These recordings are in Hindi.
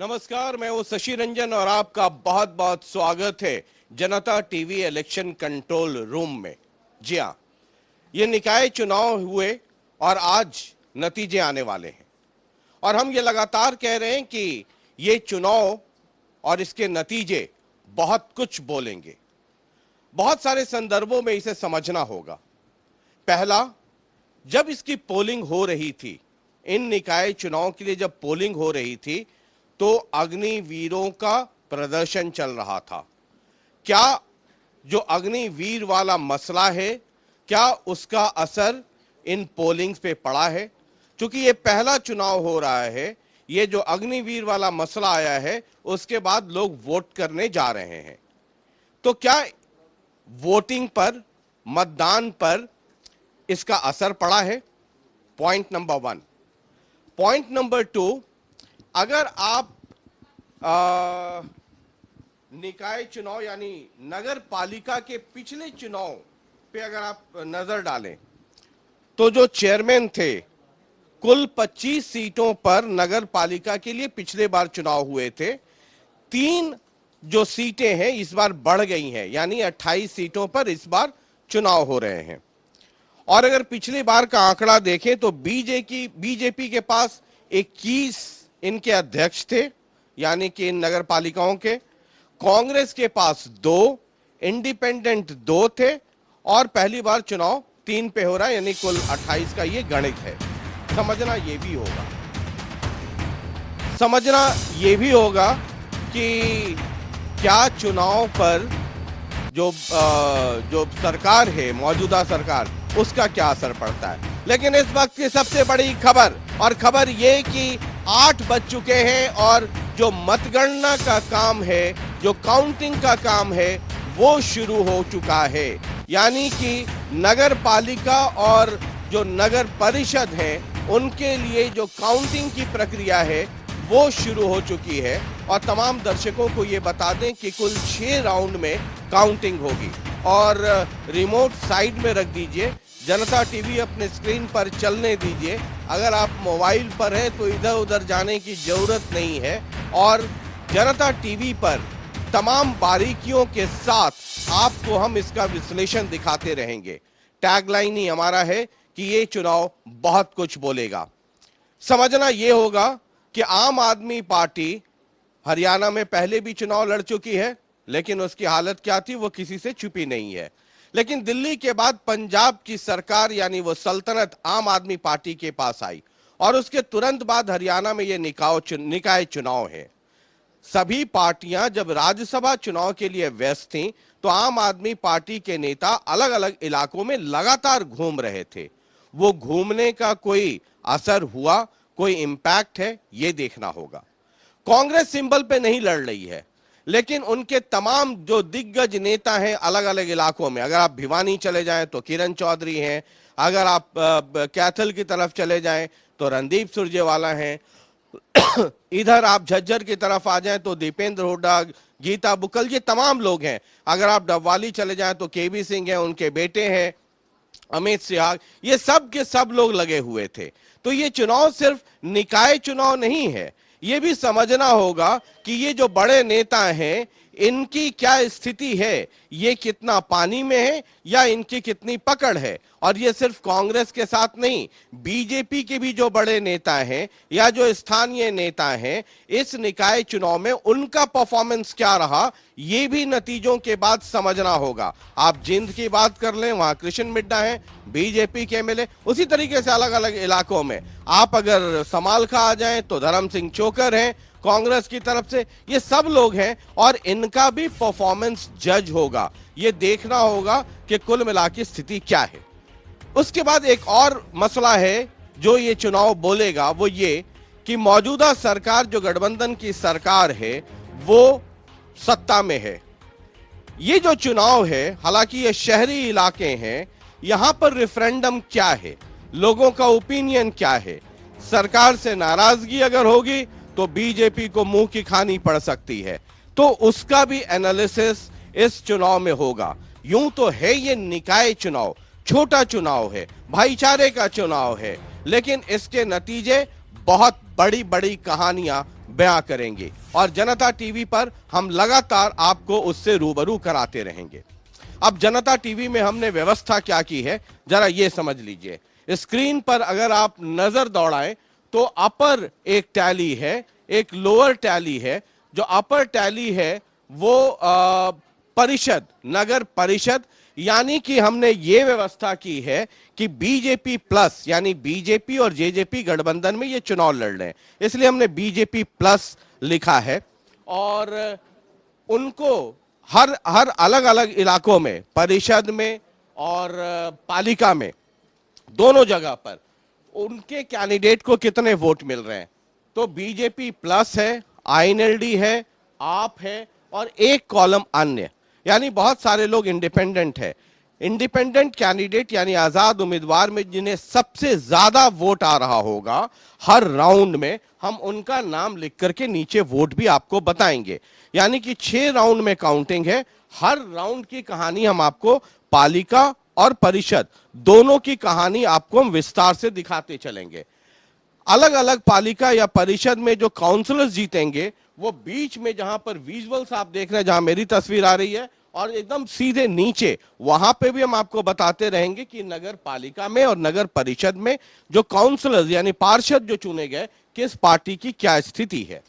नमस्कार, मैं हूं शशि रंजन और आपका बहुत बहुत स्वागत है जनता टीवी इलेक्शन कंट्रोल रूम में। जी हां, ये निकाय चुनाव हुए और आज नतीजे आने वाले हैं और हम ये लगातार कह रहे हैं कि ये चुनाव और इसके नतीजे बहुत कुछ बोलेंगे। बहुत सारे संदर्भों में इसे समझना होगा। पहला, जब इसकी पोलिंग हो रही थी, इन निकाय चुनाव के लिए जब पोलिंग हो रही थी तो अग्निवीरों का प्रदर्शन चल रहा था। क्या जो अग्निवीर वाला मसला है, क्या उसका असर इन पोलिंग्स पे पड़ा है? क्योंकि ये पहला चुनाव हो रहा है, ये जो अग्निवीर वाला मसला आया है उसके बाद लोग वोट करने जा रहे हैं। तो क्या वोटिंग पर, मतदान पर इसका असर पड़ा है? Point number 1। पॉइंट नंबर 2, अगर आप निकाय चुनाव यानी नगर पालिका के पिछले चुनाव पे अगर आप नजर डालें तो जो चेयरमैन थे, कुल 25 सीटों पर नगर पालिका के लिए पिछले बार चुनाव हुए थे। 3 जो सीटें हैं इस बार बढ़ गई हैं, यानी 28 सीटों पर इस बार चुनाव हो रहे हैं। और अगर पिछली बार का आंकड़ा देखें तो बीजेपी के पास 21 इनके अध्यक्ष थे, यानी कि इन नगर पालिकाओं के। कांग्रेस के पास 2, इंडिपेंडेंट 2 थे और पहली बार चुनाव 3 पे हो रहा है, यानी कुल 28 का ये गणित है। समझना ये भी होगा कि क्या चुनाव पर जो सरकार है, मौजूदा सरकार, उसका क्या असर पड़ता है। लेकिन इस वक्त की सबसे बड़ी खबर ये कि 8 बज चुके हैं और जो मतगणना का काम है, जो काउंटिंग का काम है, वो शुरू हो चुका है। यानी कि नगर पालिका और जो नगर परिषद हैं, उनके लिए जो काउंटिंग की प्रक्रिया है वो शुरू हो चुकी है। और तमाम दर्शकों को ये बता दें कि कुल 6 राउंड में काउंटिंग होगी। और रिमोट साइड में रख दीजिए, जनता टीवी अपने स्क्रीन पर चलने दीजिए। अगर आप मोबाइल पर हैं तो इधर उधर जाने की जरूरत नहीं है और जनता टीवी पर तमाम बारीकियों के साथ आपको हम इसका विश्लेषण दिखाते रहेंगे। टैगलाइन ही हमारा है कि ये चुनाव बहुत कुछ बोलेगा। समझना ये होगा कि आम आदमी पार्टी हरियाणा में पहले भी चुनाव लड़ चुकी है, लेकिन उसकी हालत क्या थी वो किसी से छुपी नहीं है। लेकिन दिल्ली के बाद पंजाब की सरकार यानी वो सल्तनत आम आदमी पार्टी के पास आई और उसके तुरंत बाद हरियाणा में ये निकाय चुनाव है। सभी पार्टियां जब राज्यसभा चुनाव के लिए व्यस्त थीं तो आम आदमी पार्टी के नेता अलग अलग इलाकों में लगातार घूम रहे थे। वो घूमने का कोई असर हुआ, कोई इंपैक्ट है, ये देखना होगा। कांग्रेस सिंबल पे नहीं लड़ रही है, लेकिन उनके तमाम जो दिग्गज नेता हैं अलग अलग इलाकों में, अगर आप भिवानी चले जाएं तो किरण चौधरी हैं, अगर आप कैथल की तरफ चले जाएं तो रणदीप सुरजेवाला हैं, इधर आप झज्जर की तरफ आ जाएं तो दीपेंद्र हुड्डा, गीता बुक्कल, ये तमाम लोग हैं। अगर आप डबवाली चले जाएं तो केबी सिंह हैं, उनके बेटे हैं अमित सिहाग, ये सब के सब लोग लगे हुए थे। तो ये चुनाव सिर्फ निकाय चुनाव नहीं है, ये भी समझना होगा कि ये जो बड़े नेता हैं इनकी क्या स्थिति है, ये कितना पानी में है या इनकी कितनी पकड़ है। और ये सिर्फ कांग्रेस के साथ नहीं, बीजेपी के भी जो बड़े नेता हैं या जो स्थानीय नेता हैं, इस निकाय चुनाव में उनका परफॉर्मेंस क्या रहा, ये भी नतीजों के बाद समझना होगा। आप जिंद की बात कर लें, वहां कृष्ण मिड्डा हैं, बीजेपी के एमएलए। उसी तरीके से अलग अलग इलाकों में आप अगर समालखा आ जाएं तो धर्म सिंह चोकर हैं कांग्रेस की तरफ से। ये सब लोग हैं और इनका भी परफॉर्मेंस जज होगा। ये देखना होगा कि कुल मिला की स्थिति क्या है। उसके बाद एक और मसला है जो ये चुनाव बोलेगा, वो ये कि मौजूदा सरकार, जो गठबंधन की सरकार है, वो सत्ता में है। ये जो चुनाव है, हालांकि ये शहरी इलाके हैं, यहां पर रेफरेंडम क्या है, लोगों का ओपिनियन क्या है, सरकार से नाराजगी अगर होगी तो बीजेपी को मुंह की खानी पड़ सकती है। तो उसका भी एनालिसिस इस चुनाव में होगा। यूं तो है ये निकाय चुनाव, छोटा चुनाव है, भाईचारे का चुनाव है, लेकिन इसके नतीजे बहुत बड़ी बड़ी कहानियां बयां करेंगे और जनता टीवी पर हम लगातार आपको उससे रूबरू कराते रहेंगे। अब जनता टीवी में हमने व्यवस्था क्या की है, जरा ये समझ लीजिए। स्क्रीन पर अगर आप नजर दौड़ाएं तो अपर एक टैली है, एक लोअर टैली है। जो अपर टैली है वो परिषद, नगर परिषद, यानी कि हमने ये व्यवस्था की है कि बीजेपी प्लस, यानी बीजेपी और जेजेपी गठबंधन में ये चुनाव लड़ रहे हैं, इसलिए हमने बीजेपी प्लस लिखा है। और उनको हर हर अलग अलग इलाकों में, परिषद में और पालिका में, दोनों जगह पर उनके कैंडिडेट को कितने वोट मिल रहे हैं। तो बीजेपी प्लस है, आईएनएलडी है, आप है और एक कॉलम अन्य, यानी बहुत सारे लोग इंडिपेंडेंट है। इंडिपेंडेंट कैंडिडेट यानी आजाद उम्मीदवार में जिन्हें सबसे ज्यादा वोट आ रहा होगा हर राउंड में, हम उनका नाम लिख करके नीचे वोट भी आपको बताएंगे। यानी कि 6 राउंड में काउंटिंग है। हर राउंड की कहानी हम आपको, पालिका और परिषद दोनों की कहानी आपको हम विस्तार से दिखाते चलेंगे। अलग अलग पालिका या परिषद में जो काउंसलर्स जीतेंगे वो बीच में, जहां पर विजुअल्स आप देख रहे हैं, जहां मेरी तस्वीर आ रही है, और एकदम सीधे नीचे वहां पे भी हम आपको बताते रहेंगे कि नगर पालिका में और नगर परिषद में जो काउंसलर्स यानी पार्षद जो चुने गए, किस पार्टी की क्या स्थिति है।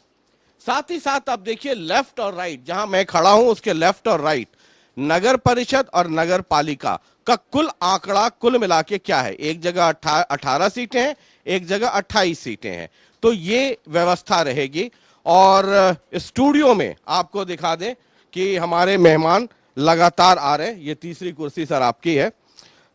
साथ ही साथ आप देखिए लेफ्ट और राइट, जहां मैं खड़ा हूं उसके लेफ्ट और राइट नगर परिषद और नगर पालिका का कुल आंकड़ा कुल मिला के क्या है। एक जगह 18 सीटें हैं, एक जगह 28 सीटें हैं। तो ये व्यवस्था रहेगी। और स्टूडियो में आपको दिखा दें कि हमारे मेहमान लगातार आ रहे हैं। ये तीसरी कुर्सी सर आपकी है।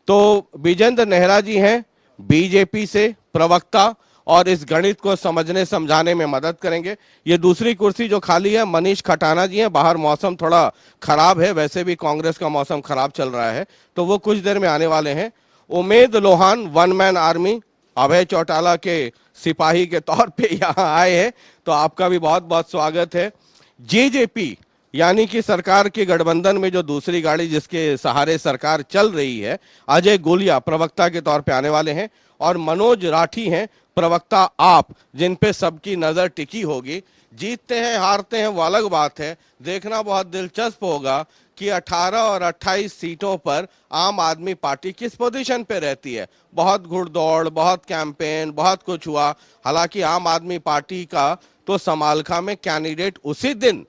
तो विजेंद्र नेहरा जी हैं बीजेपी से प्रवक्ता, और इस गणित को समझने समझाने में मदद करेंगे। ये दूसरी कुर्सी जो खाली है मनीष खटाना जी हैं। बाहर मौसम थोड़ा खराब है, वैसे भी कांग्रेस का मौसम खराब चल रहा है, तो वो कुछ देर में आने वाले हैं। Umed Lohan one man army, Abhay Chautala के सिपाही के तौर पे यहाँ आए हैं, तो आपका भी बहुत बहुत स्वागत है। जेजेपी यानी कि सरकार के गठबंधन में जो दूसरी गाड़ी जिसके सहारे सरकार चल रही है, अजय गोलिया प्रवक्ता के तौर पे आने वाले हैं। और मनोज राठी हैं प्रवक्ता आप, जिन पे सबकी नजर टिकी होगी। जीतते हैं हारते हैं वो अलग बात है, देखना बहुत दिलचस्प होगा कि 18 और 28 सीटों पर आम आदमी पार्टी किस पोजीशन पे रहती है। बहुत घुड़दौड़, बहुत कैंपेन, बहुत कुछ हुआ। हालांकि आम आदमी पार्टी का तो समालखा में कैंडिडेट उसी दिन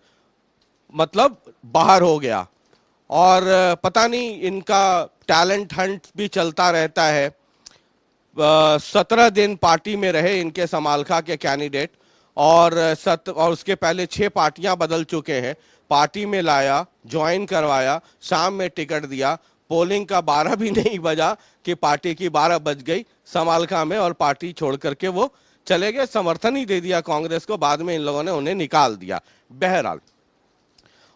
मतलब बाहर हो गया, और पता नहीं इनका टैलेंट हंट भी चलता रहता है। 17 दिन पार्टी में रहे इनके समालखा के कैंडिडेट, और उसके पहले 6 पार्टियां बदल चुके हैं। पार्टी में लाया, ज्वाइन करवाया, शाम में टिकट दिया, पोलिंग का 12 भी नहीं बजा कि पार्टी की 12 बज गई समालखा में, और पार्टी छोड़ करके वो चले गए। समर्थन ही दे दिया कांग्रेस को, बाद में इन लोगों ने उन्हें निकाल दिया। बहरहाल,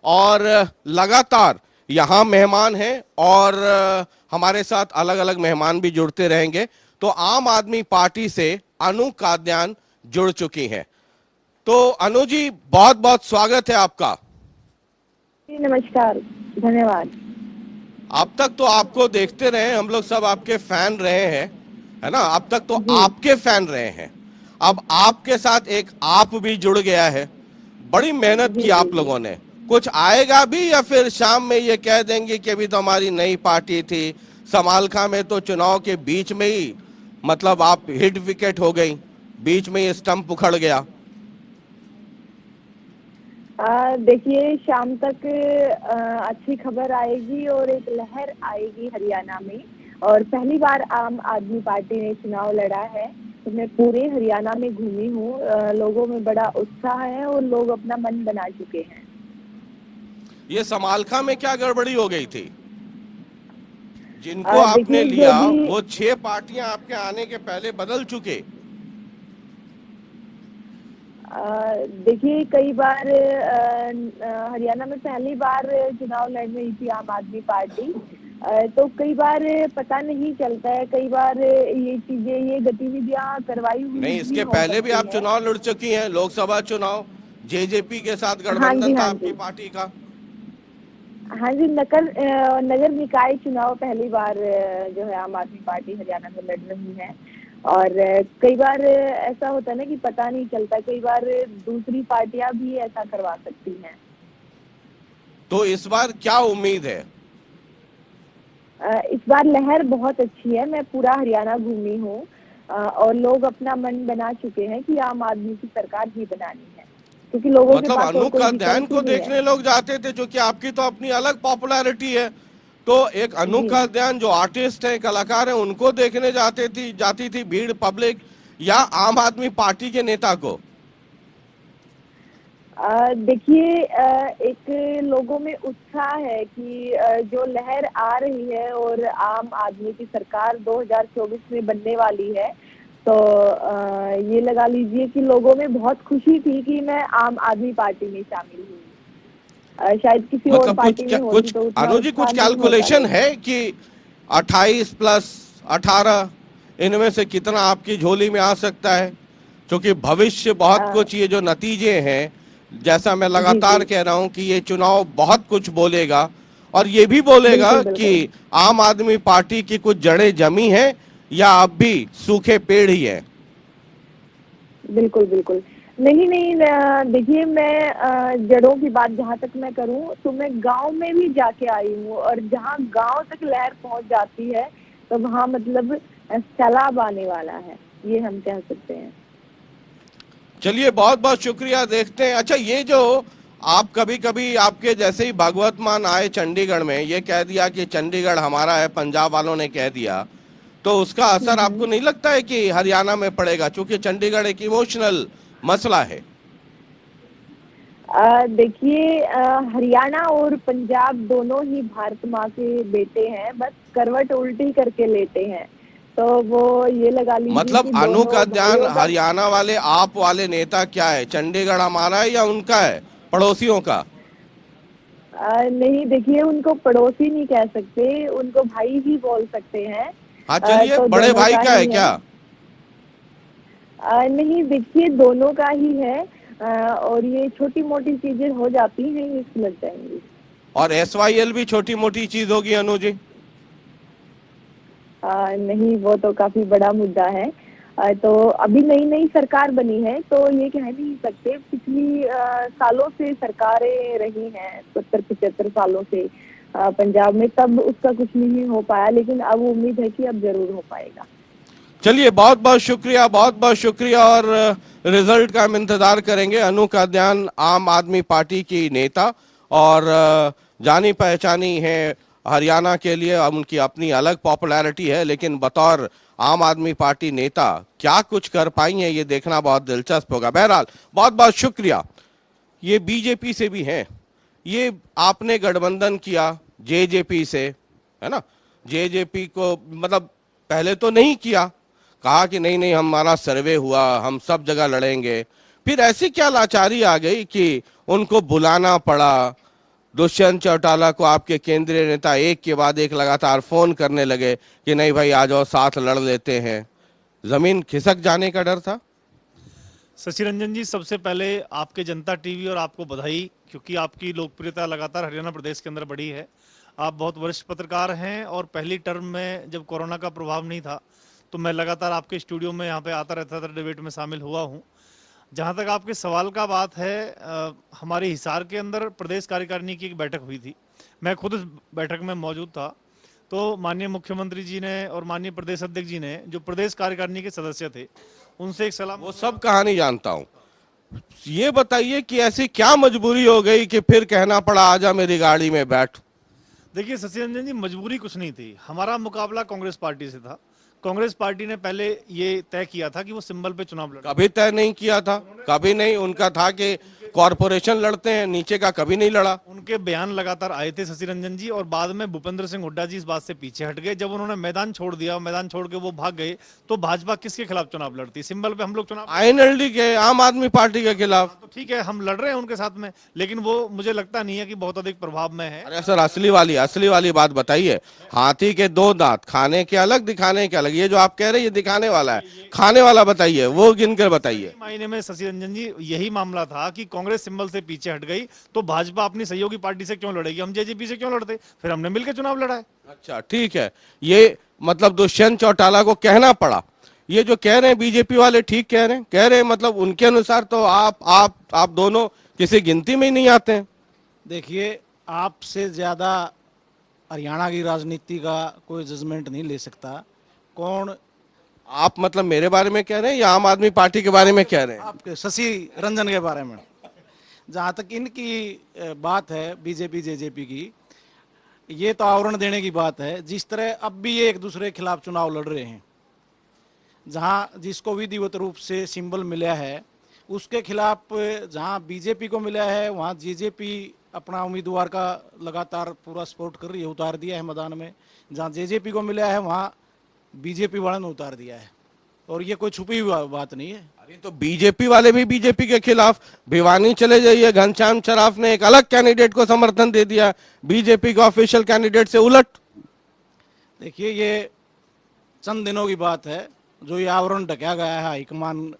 और लगातार यहाँ मेहमान हैं और हमारे साथ अलग अलग मेहमान भी जुड़ते रहेंगे। तो आम आदमी पार्टी से अनु काद्यान जुड़ चुकी हैं। तो अनु जी, बहुत बहुत स्वागत है आपका। जी नमस्कार, धन्यवाद। अब तक तो आपको देखते रहे हम लोग, सब आपके फैन रहे हैं, है ना। अब तक तो आपके फैन रहे हैं, अब आपके साथ एक आप भी जुड़ गया है। बड़ी मेहनत की आप लोगों ने। कुछ आएगा भी या फिर शाम में ये कह देंगे कि अभी तो हमारी नई पार्टी थी। समालखा में तो चुनाव के बीच में ही मतलब आप हिट विकेट हो गई, बीच में ये स्टंप उखड़ गया। देखिए, शाम तक अच्छी खबर आएगी और एक लहर आएगी हरियाणा में। और पहली बार आम आदमी पार्टी ने चुनाव लड़ा है, तो मैं पूरे हरियाणा में घूमी हूँ। लोगों में बड़ा उत्साह है और लोग अपना मन बना चुके हैं। ये समालखा में क्या गड़बड़ी हो गई थी? जिनको आपने लिया वो 6 पार्टियां आपके आने के पहले बदल चुके। देखिए, कई बार हरियाणा में पहली बार चुनाव लड़ रही थी आम आदमी पार्टी, तो कई बार पता नहीं चलता है। कई बार ये चीजें, ये गतिविधियां करवाई हुई नहीं, इसके पहले भी आप चुनाव लड़ चुकी हैं, लोकसभा चुनाव जेजेपी के साथ गठबंधन था आपकी पार्टी का। हाँ जी, नगर निकाय चुनाव पहली बार जो है आम आदमी पार्टी हरियाणा में लड़ रही है। और कई बार ऐसा होता है ना कि पता नहीं चलता, कई बार दूसरी पार्टियां भी ऐसा करवा सकती हैं। तो इस बार क्या उम्मीद है? इस बार लहर बहुत अच्छी है। मैं पूरा हरियाणा घूमी हूँ और लोग अपना मन बना चुके हैं कि आम आदमी की सरकार ही बनानी है, क्योंकि लोगों के मतलब पास और अनूप कोई कात्यायन विकल्प ही को नहीं है। देखने लोग जाते थे, जो कि आपकी तो अपनी अलग पॉपुलैरिटी है। तो एक अनूप जी। कात्यायन जो आर्टिस्ट हैं, कलाकार हैं, उनको देखने जाती थी भीड़, पब्लिक, या आम आदमी पार्टी के नेता को? देखिए, एक लोगों में उत्साह है कि जो लहर आ रही है और आम आदमी की सरकार 2024 में बनने वाली है, तो ये लगा लीजिए कि लोगों में बहुत खुशी थी कि मैं आम आदमी पार्टी में शामिल हुई। शायद किसी और मतलब पार्टी में होती कुछ तो उतना अनुज जी, उत्साह कुछ नहीं होता, कैलकुलेशन लेकिन है कि 28 प्लस 18 इनमें से कितना आपकी झोली में आ सकता है? क्योंकि भविष्य बहुत अ, कुछ, ये जो नतीजे हैं, जैसा मैं जी जी, लगातार कह रहा हूं कि ये चुनाव बहुत कुछ बोलेगा, और ये भी बोलेगा बिल्कुल कि बिल्कुल, आम आदमी पार्टी की कुछ जड़ें जमी हैं या अब भी सूखे पेड़ ही हैं। बिल्कुल बिल्कुल। नहीं नहीं, देखिए मैं जड़ों की बात जहाँ तक मैं करूँ तो मैं गांव में भी जाके आई हूँ, और जहाँ गांव तक लहर पहुँच जाती है तो वहाँ मतलब सैलाब आने वाला है, ये हम कह सकते हैं। चलिए, बहुत बहुत शुक्रिया। देखते हैं। अच्छा, ये जो आप कभी कभी आपके जैसे ही भगवत मान आए चंडीगढ़ में, ये कह दिया कि चंडीगढ़ हमारा है, पंजाब वालों ने कह दिया, तो उसका असर आपको हम्म। नहीं लगता है कि हरियाणा में पड़ेगा? क्योंकि चंडीगढ़ एक इमोशनल मसला है। देखिए, हरियाणा और पंजाब दोनों ही भारत माँ के बेटे हैं, बस करवट उल्टी करके लेते हैं। तो वो ये लगा लीजिए मतलब कि अनु का दोनों ध्यान, भाइयों का। हरियाणा वाले आप वाले नेता क्या है, चंडीगढ़ हमारा है या उनका है, पड़ोसियों का? नहीं, देखिए उनको पड़ोसी नहीं कह सकते, उनको भाई ही बोल सकते हैं। हाँ, चलिए, तो बड़े दोनों भाई का का है ही है। क्या? नहीं, देखिए दोनों का ही है। और ये छोटी मोटी चीजें हो जाती हैं, ये सुलझ जाएंगी। और SYL भी छोटी मोटी चीज होगी अनु जी? नहीं, वो तो काफी बड़ा मुद्दा है। तो अभी नई नई सरकार बनी है तो ये कह नहीं सकते। पिछली सालों से सरकारें रही हैं, 70-75 सालों से पंजाब में, तब उसका कुछ नहीं हो पाया, लेकिन अब उम्मीद है कि अब जरूर हो पाएगा। चलिए, बहुत बहुत शुक्रिया, बहुत बहुत शुक्रिया। और रिजल्ट का हम इंतजार करेंगे। अनु का ध्यान आम आदमी पार्टी की नेता, और जानी पहचानी है हरियाणा के लिए। अब उनकी अपनी अलग पॉपुलैरिटी है, लेकिन बतौर आम आदमी पार्टी नेता क्या कुछ कर पाई है, ये देखना बहुत दिलचस्प होगा। बहरहाल, बहुत बहुत शुक्रिया। ये बीजेपी से भी हैं, ये आपने गठबंधन किया जेजेपी से, है ना? जेजेपी को मतलब पहले तो नहीं किया, कहा कि नहीं नहीं, हमारा सर्वे हुआ, हम सब जगह लड़ेंगे। फिर ऐसी क्या लाचारी आ गई कि उनको बुलाना पड़ा? दुष्यंत चौटाला को आपके केंद्रीय नेता एक के बाद एक लगातार फोन करने लगे कि नहीं भाई, आ जाओ, साथ लड़ लेते हैं। जमीन खिसक जाने का डर था। शशि रंजन जी, सबसे पहले आपके जनता टीवी और आपको बधाई, क्योंकि आपकी लोकप्रियता लगातार हरियाणा प्रदेश के अंदर बढ़ी है। आप बहुत वरिष्ठ पत्रकार हैं और पहली टर्म में जब कोरोना का प्रभाव नहीं था तो मैं लगातार आपके स्टूडियो में यहाँ पे आता रहता था, डिबेट में शामिल हुआ हूँ। जहाँ तक आपके सवाल का बात है, हमारे हिसार के अंदर प्रदेश कार्यकारिणी की एक बैठक हुई थी। मैं खुद इस बैठक में मौजूद था। तो माननीय मुख्यमंत्री जी ने और माननीय प्रदेश अध्यक्ष जी ने, जो प्रदेश कार्यकारिणी के सदस्य थे, उनसे एक सलाह। वो सब कहानी जानता हूँ। ये बताइए कि ऐसी क्या मजबूरी हो गई कि फिर कहना पड़ा आजा मेरी गाड़ी में बैठ? देखिए शशि रंजन जी, मजबूरी कुछ नहीं थी। हमारा मुकाबला कांग्रेस पार्टी से था। कांग्रेस पार्टी ने पहले ये तय किया था कि वो सिंबल पे चुनाव लड़े। कभी तय नहीं किया था, कभी नहीं। उनका था कि कॉरपोरेशन लड़ते हैं, नीचे का कभी नहीं लड़ा। उनके बयान लगातार आए थे शशि रंजन जी, और बाद में भूपेंद्र सिंह हुड्डा जी इस बात से पीछे हट गए। जब उन्होंने मैदान छोड़ दिया, मैदान छोड़ के वो भाग गए, तो भाजपा किसके खिलाफ चुनाव लड़ती? सिंबल पे हम लोग चुनाव। INLD के, आम आदमी पार्टी के खिलाफ। तो ठीक है, हम लड़ रहे हैं उनके साथ में, लेकिन वो मुझे लगता नहीं है कि बहुत अधिक प्रभाव में है। अरे सर, असली वाली बात बताइए। हाथी के दो दांत, खाने के अलग, दिखाने के अलग। ये जो आप कह रहे हैं ये दिखाने वाला है, खाने वाला बताइए, वो गिनकर बताइए। मायने में शशि रंजन जी यही मामला था कि कांग्रेस सिंबल से पीछे हट गई, तो भाजपा अपनी सहयोगी पार्टी से क्यों लड़ेगी? हम जेजेपी से क्यों लड़ते? फिर हमने मिलकर चुनाव लड़ा है। अच्छा, ठीक है। ये मतलब दुष्यंत चौटाला को कहना पड़ा, ये जो कह रहे हैं बीजेपी वाले ठीक कह रहे हैं मतलब उनके अनुसार तो आप दोनों किसी गिनती में ही नहीं आते हैं। देखिए, आपसे ज़्यादा हरियाणा की राजनीति का कोई जजमेंट नहीं ले सकता। कौन आप मतलब मेरे बारे में कह रहे हैं या आम आदमी पार्टी के बारे में कह रहे हैं? आपके शशि रंजन के बारे में, जहाँ तक इनकी बात है बीजेपी जेजेपी की, ये तो आवरण देने की बात है। जिस तरह अब भी ये एक दूसरे के खिलाफ चुनाव लड़ रहे हैं, जहाँ जिसको विधिवत रूप से सिंबल मिला है उसके खिलाफ, जहाँ बीजेपी को मिला है वहाँ जेजेपी अपना उम्मीदवार का लगातार पूरा सपोर्ट कर रही है, उतार दिया है मैदान में। जहाँ जेजेपी को मिला है वहाँ बीजेपी वालों ने उतार दिया है, और ये कोई छुपी हुई बात नहीं है। अरे तो बीजेपी वाले भी बीजेपी के खिलाफ, भिवानी चले जाइए, घनश्याम शराफ ने एक अलग कैंडिडेट को समर्थन दे दिया, बीजेपी के ऑफिशियल कैंडिडेट से उलट। देखिए, ये चंद दिनों की बात है जो ये आवरण ढका गया है हाईकमान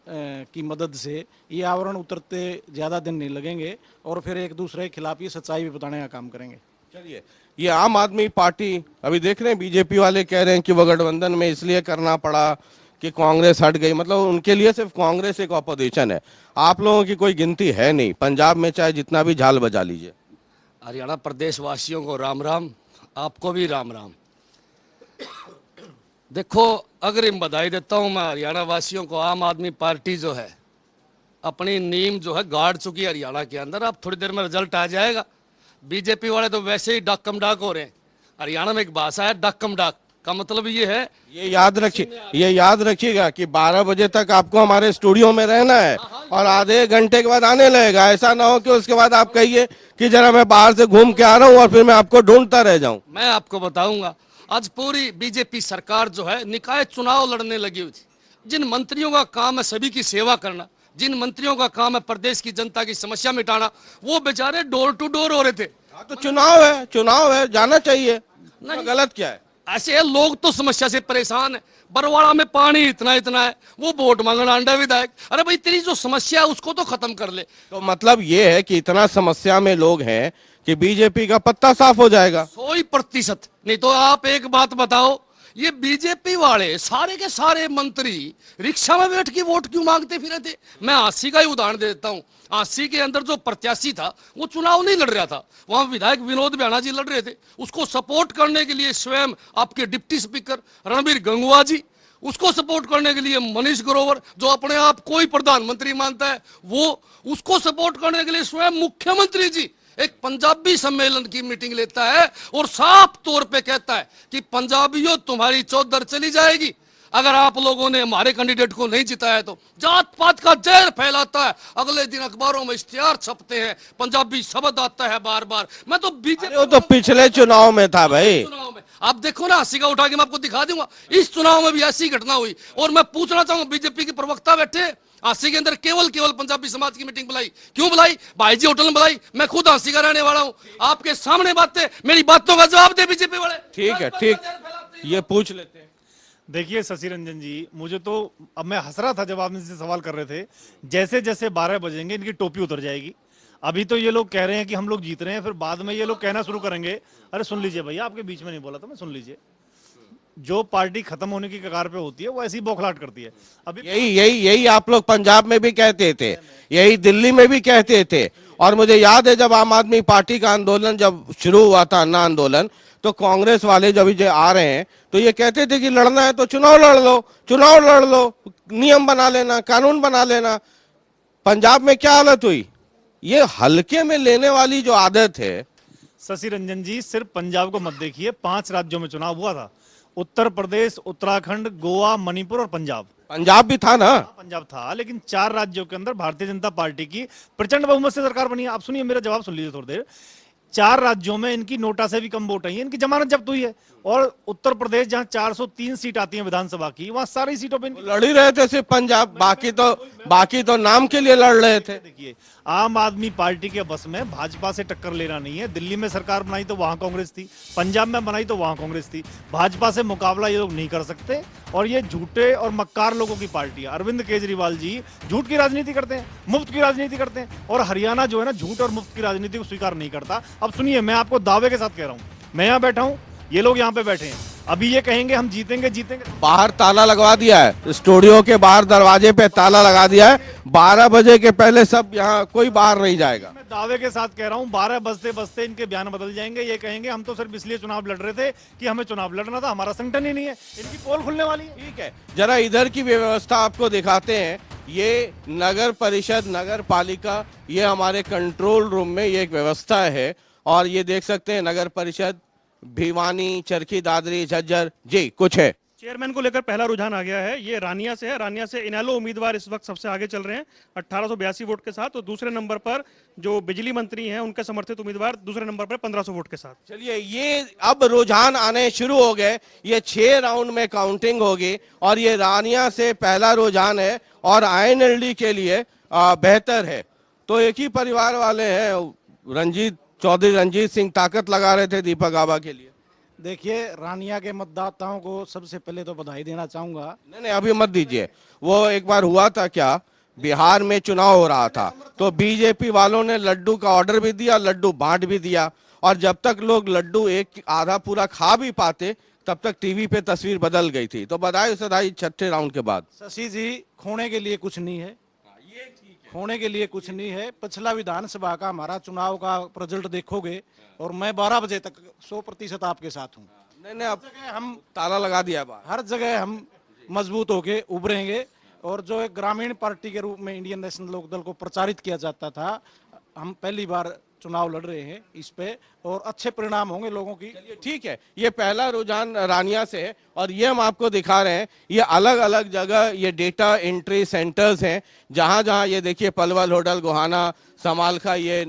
की मदद से। ये आवरण उतरते ज्यादा दिन नहीं लगेंगे और फिर एक दूसरे के खिलाफ ये सच्चाई भी बताने का काम करेंगे। चलिए, ये आम आदमी पार्टी अभी देख रहे हैं बीजेपी वाले कह रहे हैं कि वो गठबंधन में इसलिए करना पड़ा कि कांग्रेस हट गई, मतलब उनके लिए सिर्फ कांग्रेस एक ऑपोजिशन है, आप लोगों की कोई गिनती है नहीं। पंजाब में चाहे जितना भी झाल बजा लीजिए। हरियाणा प्रदेश वासियों को राम राम, आपको भी राम राम। देखो, अग्रिम बधाई देता हूं मैं हरियाणा वासियों को। आम आदमी पार्टी जो है अपनी नींव जो है गाड़ चुकी है हरियाणा के अंदर। अब थोड़ी देर में रिजल्ट आ जाएगा। बीजेपी वाले तो वैसे ही डाकम डाक हो रहे हैं। हरियाणा में एक भाषा है डाकम डाक, का मतलब ये है, ये याद रखिएगा कि 12 बजे तक आपको हमारे स्टूडियो में रहना है और आधे घंटे के बाद आने लगेगा। ऐसा ना हो कि उसके बाद आप कहिए कि जरा मैं बाहर से घूम के आ रहा हूँ और फिर मैं आपको ढूंढता रह जाऊं। मैं आपको बताऊंगा। आज पूरी बीजेपी सरकार जो है निकाय चुनाव लड़ने लगी हुई थी। जिन मंत्रियों का काम है सभी की सेवा करना, जिन मंत्रियों का काम है प्रदेश की जनता की समस्या मिटाना, वो बेचारे डोर टू डोर हो रहे थे। तो चुनाव है, जाना चाहिए, गलत क्या है? ऐसे है, लोग तो समस्या से परेशान है। बरवाड़ा में पानी इतना इतना है, वो वोट मांगना अंडा विधायक। अरे भाई, तेरी जो समस्या है उसको तो खत्म कर ले। तो मतलब ये है कि इतना समस्या में लोग हैं कि बीजेपी का पत्ता साफ हो जाएगा 100%। नहीं तो आप एक बात बताओ, ये बीजेपी वाले सारे के सारे मंत्री रिक्शा में बैठ के वोट क्यों मांगते फिरे थे? मैं 80 का ही उदाहरण दे देता हूँ। 80 के अंदर जो प्रत्याशी था वो चुनाव नहीं लड़ रहा था, वहां विधायक विनोद बियाना जी लड़ रहे थे। उसको सपोर्ट करने के लिए स्वयं आपके डिप्टी स्पीकर रणबीर गंगवा जी, उसको सपोर्ट करने के लिए मनीष ग्रोवर जो अपने आप को ही प्रधानमंत्री मानता है वो, उसको सपोर्ट करने के लिए स्वयं मुख्यमंत्री जी एक पंजाबी सम्मेलन की मीटिंग लेता है और साफ तौर पे कहता है कि पंजाबियों तुम्हारी चौधर चली जाएगी अगर आप लोगों ने हमारे कैंडिडेट को नहीं जिताया तो। जात पात का जहर फैलाता है। अगले दिन अखबारों में इश्तिहार छपते हैं, पंजाबी शब्द आता है बार बार। मैं तो बीजेपी, वो तो पिछले चुनाव में था भाई। चुनाव में आप देखो ना, हंसी का उठा के मैं आपको दिखा दूंगा। इस चुनाव में भी ऐसी घटना हुई। और मैं पूछना चाहूंगा, बीजेपी के प्रवक्ता बैठे, हांसी के अंदर केवल पंजाबी समाज की मीटिंग बुलाई, क्यों बुलाई? भाई जी होटल में बुलाई। मैं खुद हांसी का रहने वाला हूं, आपके सामने बातें, मेरी बातों का जवाब दे बीजेपी वाले। ठीक है, ठीक, ये पूछ लेते हैं। देखिए शशि रंजन जी, मुझे तो अब मैं हंस रहा था जब आप मुझसे सवाल कर रहे थे। जैसे जैसे 12 बजेंगे इनकी टोपी उतर जाएगी। अभी तो ये लोग कह रहे हैं कि हम लोग जीत रहे हैं, फिर बाद में ये लोग कहना शुरू करेंगे, अरे सुन लीजिए भैया, आपके बीच में नहीं बोला था मैं, सुन लीजिए। जो पार्टी खत्म होने की कगार पे होती है वो ऐसी बौखलाहट करती है। अभी यही आप लोग पंजाब में भी कहते थे, यही दिल्ली में भी कहते थे। और मुझे याद है जब आम आदमी पार्टी का आंदोलन जब शुरू हुआ था, अन्ना आंदोलन, तो कांग्रेस वाले जब ये आ रहे हैं तो ये कहते थे कि लड़ना है तो चुनाव लड़ लो, नियम बना लेना, कानून बना लेना। पंजाब में क्या हालत हुई? ये हल्के में लेने वाली जो आदत है। शशि रंजन जी, सिर्फ पंजाब को मत देखिए, 5 राज्यों में चुनाव हुआ था। उत्तर प्रदेश, उत्तराखंड, गोवा, मणिपुर और पंजाब भी था ना? पंजाब था, लेकिन 4 राज्यों के अंदर भारतीय जनता पार्टी की प्रचंड बहुमत से सरकार बनी है। आप सुनिए, मेरा जवाब सुन लीजिए थोड़ी देर। 4 राज्यों में इनकी नोटा से भी कम वोट आई है, इनकी जमानत जब्त हुई है। और उत्तर प्रदेश जहां 403 सीट आती है विधानसभा की, वहां सारी सीटों पे लड़ ही रहे थे सिर्फ पंजाब, बाकी तो नाम के लिए लड़ रहे थे। देखिए, आम आदमी पार्टी के बस में भाजपा से टक्कर लेना नहीं है। दिल्ली में सरकार बनाई तो वहां कांग्रेस थी, पंजाब में बनाई तो वहां कांग्रेस थी। भाजपा से मुकाबला ये लोग नहीं कर सकते और ये झूठे और मक्कार लोगों की पार्टी है। अरविंद केजरीवाल जी झूठ की राजनीति करते हैं, मुफ्त की राजनीति करते हैं, और हरियाणा जो है ना झूठ और मुफ्त की राजनीति को स्वीकार नहीं करता। अब सुनिए, मैं आपको दावे के साथ कह रहा हूं, मैं यहां बैठा हूं, ये लोग यहाँ पे बैठे हैं, अभी ये कहेंगे हम जीतेंगे जीतेंगे। बाहर ताला लगवा दिया है, स्टूडियो के बाहर दरवाजे पे ताला लगा दिया है। 12 बजे के पहले सब यहाँ कोई बाहर नहीं जाएगा। मैं दावे के साथ कह रहा हूँ 12 बजते बजते इनके बयान बदल जाएंगे। ये कहेंगे हम तो सिर्फ इसलिए चुनाव लड़ रहे थे कि हमें चुनाव लड़ना था, हमारा संगठन ही नहीं है। इनकी पोल खुलने वाली है। ठीक है, जरा इधर की व्यवस्था आपको दिखाते हैं। ये नगर परिषद, नगर पालिका, ये हमारे कंट्रोल रूम में ये एक व्यवस्था है। और ये देख सकते हैं नगर परिषद भिवानी, चरखी दादरी, झज्जर। जी कुछ है? चेयरमैन को लेकर पहला रुझान आ गया है। ये रानिया से है। रानिया से इनेलो उम्मीदवार इस वक्त सबसे आगे चल रहे हैं 1882 वोट के साथ, और दूसरे नंबर पर जो बिजली मंत्री हैं उनके समर्थित उम्मीदवार दूसरे नंबर पर 1500 वोट के साथ। चलिए, ये अब रुझान आने शुरू हो गए। ये 6 राउंड में काउंटिंग होगी और ये रानिया से पहला रुझान है और आईएनएलडी के लिए बेहतर है। तो एक ही परिवार वाले हैं। चौधरी रंजीत सिंह ताकत लगा रहे थे दीपक आबा के लिए। देखिए, रानिया के मतदाताओं को सबसे पहले तो बधाई देना चाहूंगा। नहीं, अभी मत दीजिए। वो एक बार हुआ था क्या, बिहार में चुनाव हो रहा था तो बीजेपी वालों ने लड्डू का ऑर्डर भी दिया, लड्डू बांट भी दिया, और जब तक लोग लड्डू एक आधा पूरा खा भी पाते तब तक टीवी पे तस्वीर बदल गई थी। तो बधाई सधाई छठे राउंड के बाद। शशि जी, खोने के लिए कुछ नहीं है, खोने के लिए कुछ नहीं है। पिछला विधानसभा का हमारा चुनाव का रिजल्ट देखोगे और मैं 12 बजे तक 100% आपके साथ हूँ। नहीं, अब हम ताला लगा दिया बाहर। हर जगह हम मजबूत होके उभरेंगे। और जो एक ग्रामीण पार्टी के रूप में इंडियन नेशनल लोकदल को प्रचारित किया जाता था, हम पहली बार चुनाव लड़ रहे हैं इस पे, और अच्छे परिणाम होंगे लोगों की। ठीक है, ये पहला रुझान रानिया से है और ये हम आपको दिखा रहे हैं। ये अलग अलग जगह ये डेटा एंट्री सेंटर्स हैं, जहां जहां ये देखिए पलवल होटल, गोहाना, समालखा, ये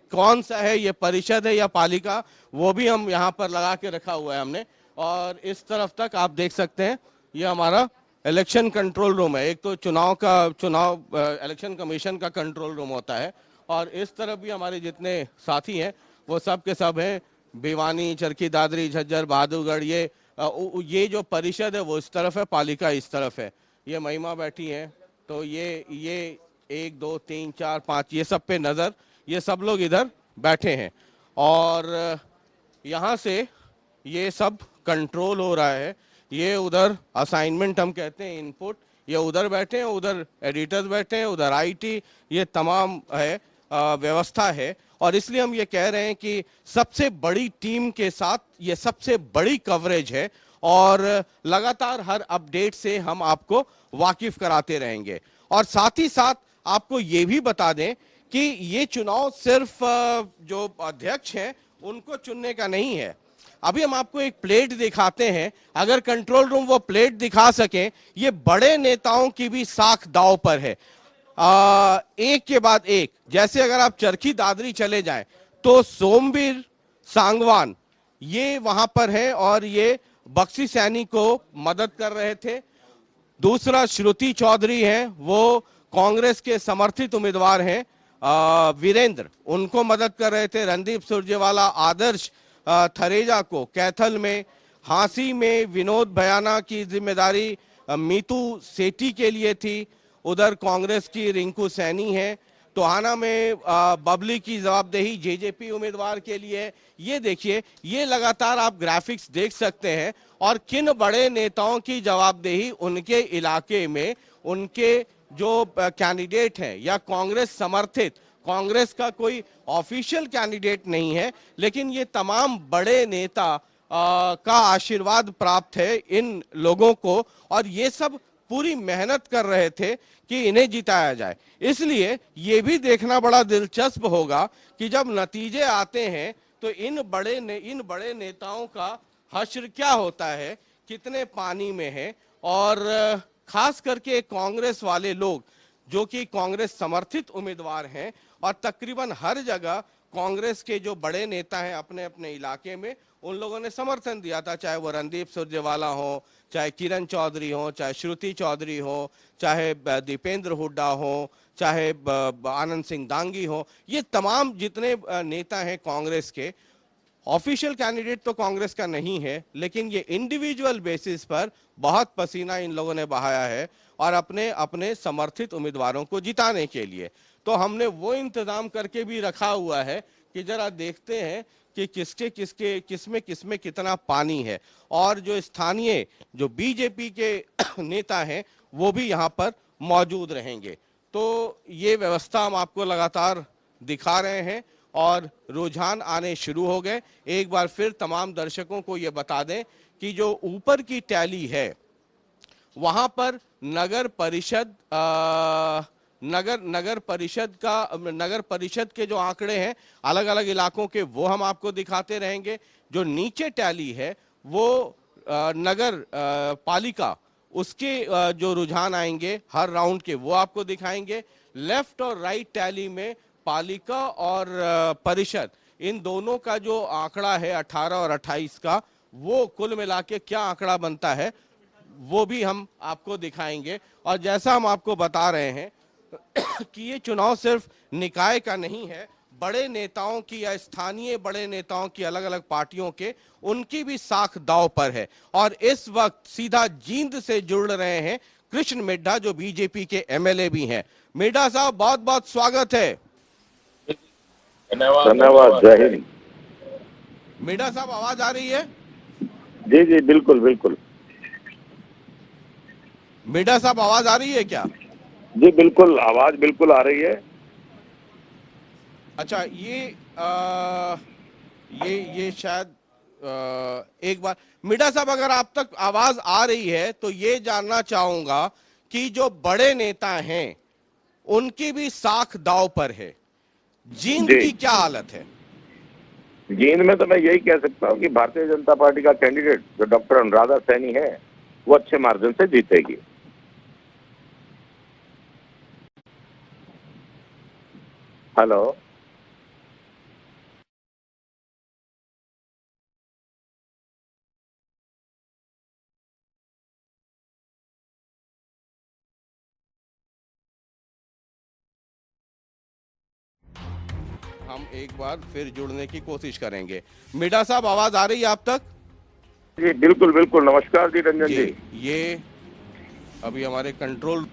कौन सा है, ये परिषद है या पालिका, वो भी हम यहाँ पर लगा के रखा हुआ है हमने। और इस तरफ तक आप देख सकते हैं ये हमारा इलेक्शन कंट्रोल रूम है। एक तो चुनाव इलेक्शन कमीशन का कंट्रोल रूम होता है, और इस तरफ भी हमारे जितने साथी हैं वो सब के सब हैं। भिवानी, चरखी दादरी, झज्जर, बहादुरगढ़, ये जो परिषद है वो इस तरफ है, पालिका इस तरफ है। ये महिमा बैठी है, तो ये 1 2 3 4 5 ये सब पे नजर, ये सब लोग इधर बैठे हैं। और यहाँ से ये सब कंट्रोल हो रहा है। ये उधर असाइनमेंट हम कहते हैं, इनपुट, ये उधर बैठे हैं, उधर एडिटर्स बैठे हैं, उधर आईटी, ये तमाम है व्यवस्था है। और इसलिए हम ये कह रहे हैं कि सबसे बड़ी टीम के साथ ये सबसे बड़ी कवरेज है, और लगातार हर अपडेट से हम आपको वाकिफ कराते रहेंगे। और साथ ही साथ आपको ये भी बता दें कि ये चुनाव सिर्फ जो अध्यक्ष हैं उनको चुनने का नहीं है। अभी हम आपको एक प्लेट दिखाते हैं, अगर कंट्रोल रूम वो प्लेट दिखा सके, ये बड़े नेताओं की भी साख दांव पर है, एक के बाद एक। जैसे अगर आप चरखी दादरी चले जाएं तो सोमवीर सांगवान ये वहां पर है और ये बख्शी सैनी को मदद कर रहे थे। दूसरा श्रुति चौधरी हैं, वो कांग्रेस के समर्थित उम्मीदवार हैं, वीरेंद्र, उनको मदद कर रहे थे। रणदीप सुरजेवाला आदर्श थरेजा को कैथल में, हांसी में विनोद भयाना की जिम्मेदारी मीतू सेठी के लिए थी, उधर कांग्रेस की रिंकू सैनी है। टोहाना में बबली की जवाबदेही जेजेपी उम्मीदवार के लिए। ये देखिए, ये लगातार आप ग्राफिक्स देख सकते हैं, और किन बड़े नेताओं की जवाबदेही उनके इलाके में, उनके जो कैंडिडेट हैं या कांग्रेस समर्थित, कांग्रेस का कोई ऑफिशियल कैंडिडेट नहीं है, लेकिन ये तमाम बड़े नेता का आशीर्वाद प्राप्त है इन लोगों को, और ये सब पूरी मेहनत कर रहे थे कि इन्हें जिताया जाए। इसलिए ये भी देखना बड़ा दिलचस्प होगा कि जब नतीजे आते हैं तो इन बड़े नेताओं का हश्र क्या होता है, कितने पानी में है। और खास करके कांग्रेस वाले लोग जो कि कांग्रेस समर्थित उम्मीदवार हैं, और तकरीबन हर जगह कांग्रेस के जो बड़े नेता हैं अपने अपने इलाके में, उन लोगों ने समर्थन दिया था, चाहे वो रणदीप सुरजेवाला हो, चाहे किरण चौधरी हो, चाहे श्रुति चौधरी हो, चाहे दीपेंद्र हुड्डा हो, चाहे आनंद सिंह दांगी हो। ये तमाम जितने नेता हैं कांग्रेस के, ऑफिशियल कैंडिडेट तो कांग्रेस का नहीं है, लेकिन ये इंडिविजुअल बेसिस पर बहुत पसीना इन लोगों ने बहाया है और अपने अपने समर्थित उम्मीदवारों को जिताने के लिए। तो हमने वो इंतजाम करके भी रखा हुआ है कि जरा देखते हैं कि किसमें कितना पानी है। और जो स्थानीय जो बीजेपी के नेता हैं वो भी यहाँ पर मौजूद रहेंगे। तो ये व्यवस्था हम आपको लगातार दिखा रहे हैं और रुझान आने शुरू हो गए। एक बार फिर तमाम दर्शकों को ये बता दें कि जो ऊपर की टैली है वहां पर नगर परिषद के जो आंकड़े हैं अलग अलग इलाकों के वो हम आपको दिखाते रहेंगे। जो नीचे टैली है वो नगर पालिका उसके जो रुझान आएंगे हर राउंड के वो आपको दिखाएंगे। लेफ्ट और राइट टैली में पालिका और परिषद इन दोनों का जो आंकड़ा है 18 और 28 का, वो कुल मिला के क्या आंकड़ा बनता है वो भी हम आपको दिखाएंगे। और जैसा हम आपको बता रहे हैं कि ये चुनाव सिर्फ निकाय का नहीं है, बड़े नेताओं की या स्थानीय बड़े नेताओं की अलग अलग पार्टियों के उनकी भी साख दांव पर है। और इस वक्त सीधा जींद से जुड़ रहे हैं कृष्ण मिड्ढा जो बीजेपी के एमएलए भी हैं। मिड्ढा साहब बहुत बहुत स्वागत है। धन्यवाद, जय हिंद। मिड्ढा साहब आवाज आ रही है? जी जी बिल्कुल बिल्कुल। मिड्ढा साहब आवाज आ रही है क्या? जी बिल्कुल, आवाज बिल्कुल आ रही है। अच्छा, ये शायद एक बार मिड्ढा साहब अगर आप तक आवाज आ रही है तो ये जानना चाहूंगा कि जो बड़े नेता हैं उनकी भी साख दांव पर है। जींद जी। की क्या हालत है? जींद में तो मैं यही कह सकता हूँ कि भारतीय जनता पार्टी का कैंडिडेट जो डॉक्टर अनुराधा सैनी है वो अच्छे मार्जिन से जीतेगी। हेलो, हम एक बार फिर जुड़ने की कोशिश करेंगे। मिड्ढा साहब आवाज आ रही है आप तक? जी बिल्कुल बिल्कुल। नमस्कार जी रंजन जी। ये अभी हमारे कंट्रोल